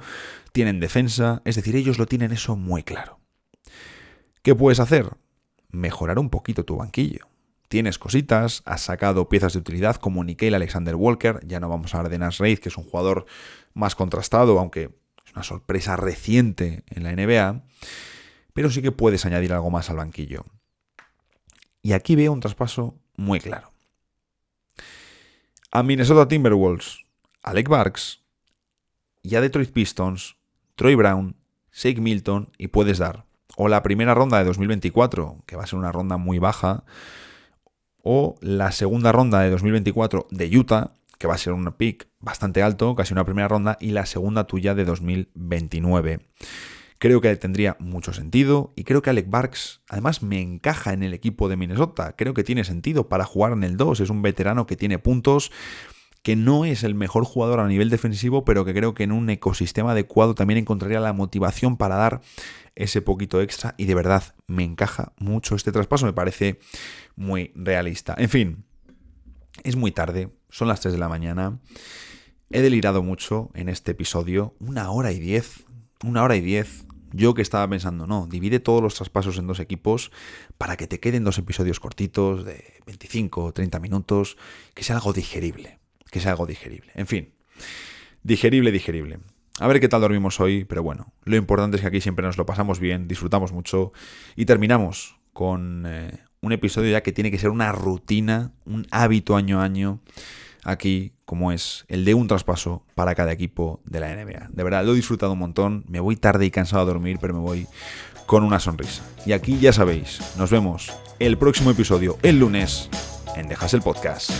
Speaker 1: tienen defensa, es decir, ellos lo tienen eso muy claro. ¿Qué puedes hacer? Mejorar un poquito tu banquillo. Tienes cositas, has sacado piezas de utilidad como Nickeil Alexander-Walker, ya no vamos a hablar de Naz Reid, que es un jugador más contrastado, aunque es una sorpresa reciente en la NBA, pero sí que puedes añadir algo más al banquillo. Y aquí veo un traspaso muy claro. A Minnesota Timberwolves, Alec Burks, y a Detroit Pistons, Troy Brown, Shake Milton, y puedes dar o la primera ronda de 2024, que va a ser una ronda muy baja, o la segunda ronda de 2024 de Utah, que va a ser un pick bastante alto, casi una primera ronda, y la segunda tuya de 2029. Creo que tendría mucho sentido y creo que Alec Burks además me encaja en el equipo de Minnesota. Creo que tiene sentido para jugar en el 2. Es un veterano que tiene puntos, que no es el mejor jugador a nivel defensivo, pero que creo que en un ecosistema adecuado también encontraría la motivación para dar ese poquito extra y de verdad me encaja mucho este traspaso. Me parece muy realista. En fin, es muy tarde, son las 3 de la mañana. He delirado mucho en este episodio, 1 hora y 10. Yo que estaba pensando, no, divide todos los traspasos en 2 equipos para que te queden 2 episodios cortitos de 25 o 30 minutos, que sea algo digerible. En fin, digerible. A ver qué tal dormimos hoy, pero bueno, lo importante es que aquí siempre nos lo pasamos bien, disfrutamos mucho y terminamos con un episodio ya que tiene que ser una rutina, un hábito año a año, aquí, como es el de un traspaso para cada equipo de la NBA. De verdad, lo he disfrutado un montón, me voy tarde y cansado a dormir, pero me voy con una sonrisa. Y aquí ya sabéis, nos vemos el próximo episodio, el lunes, en The Hustle Podcast.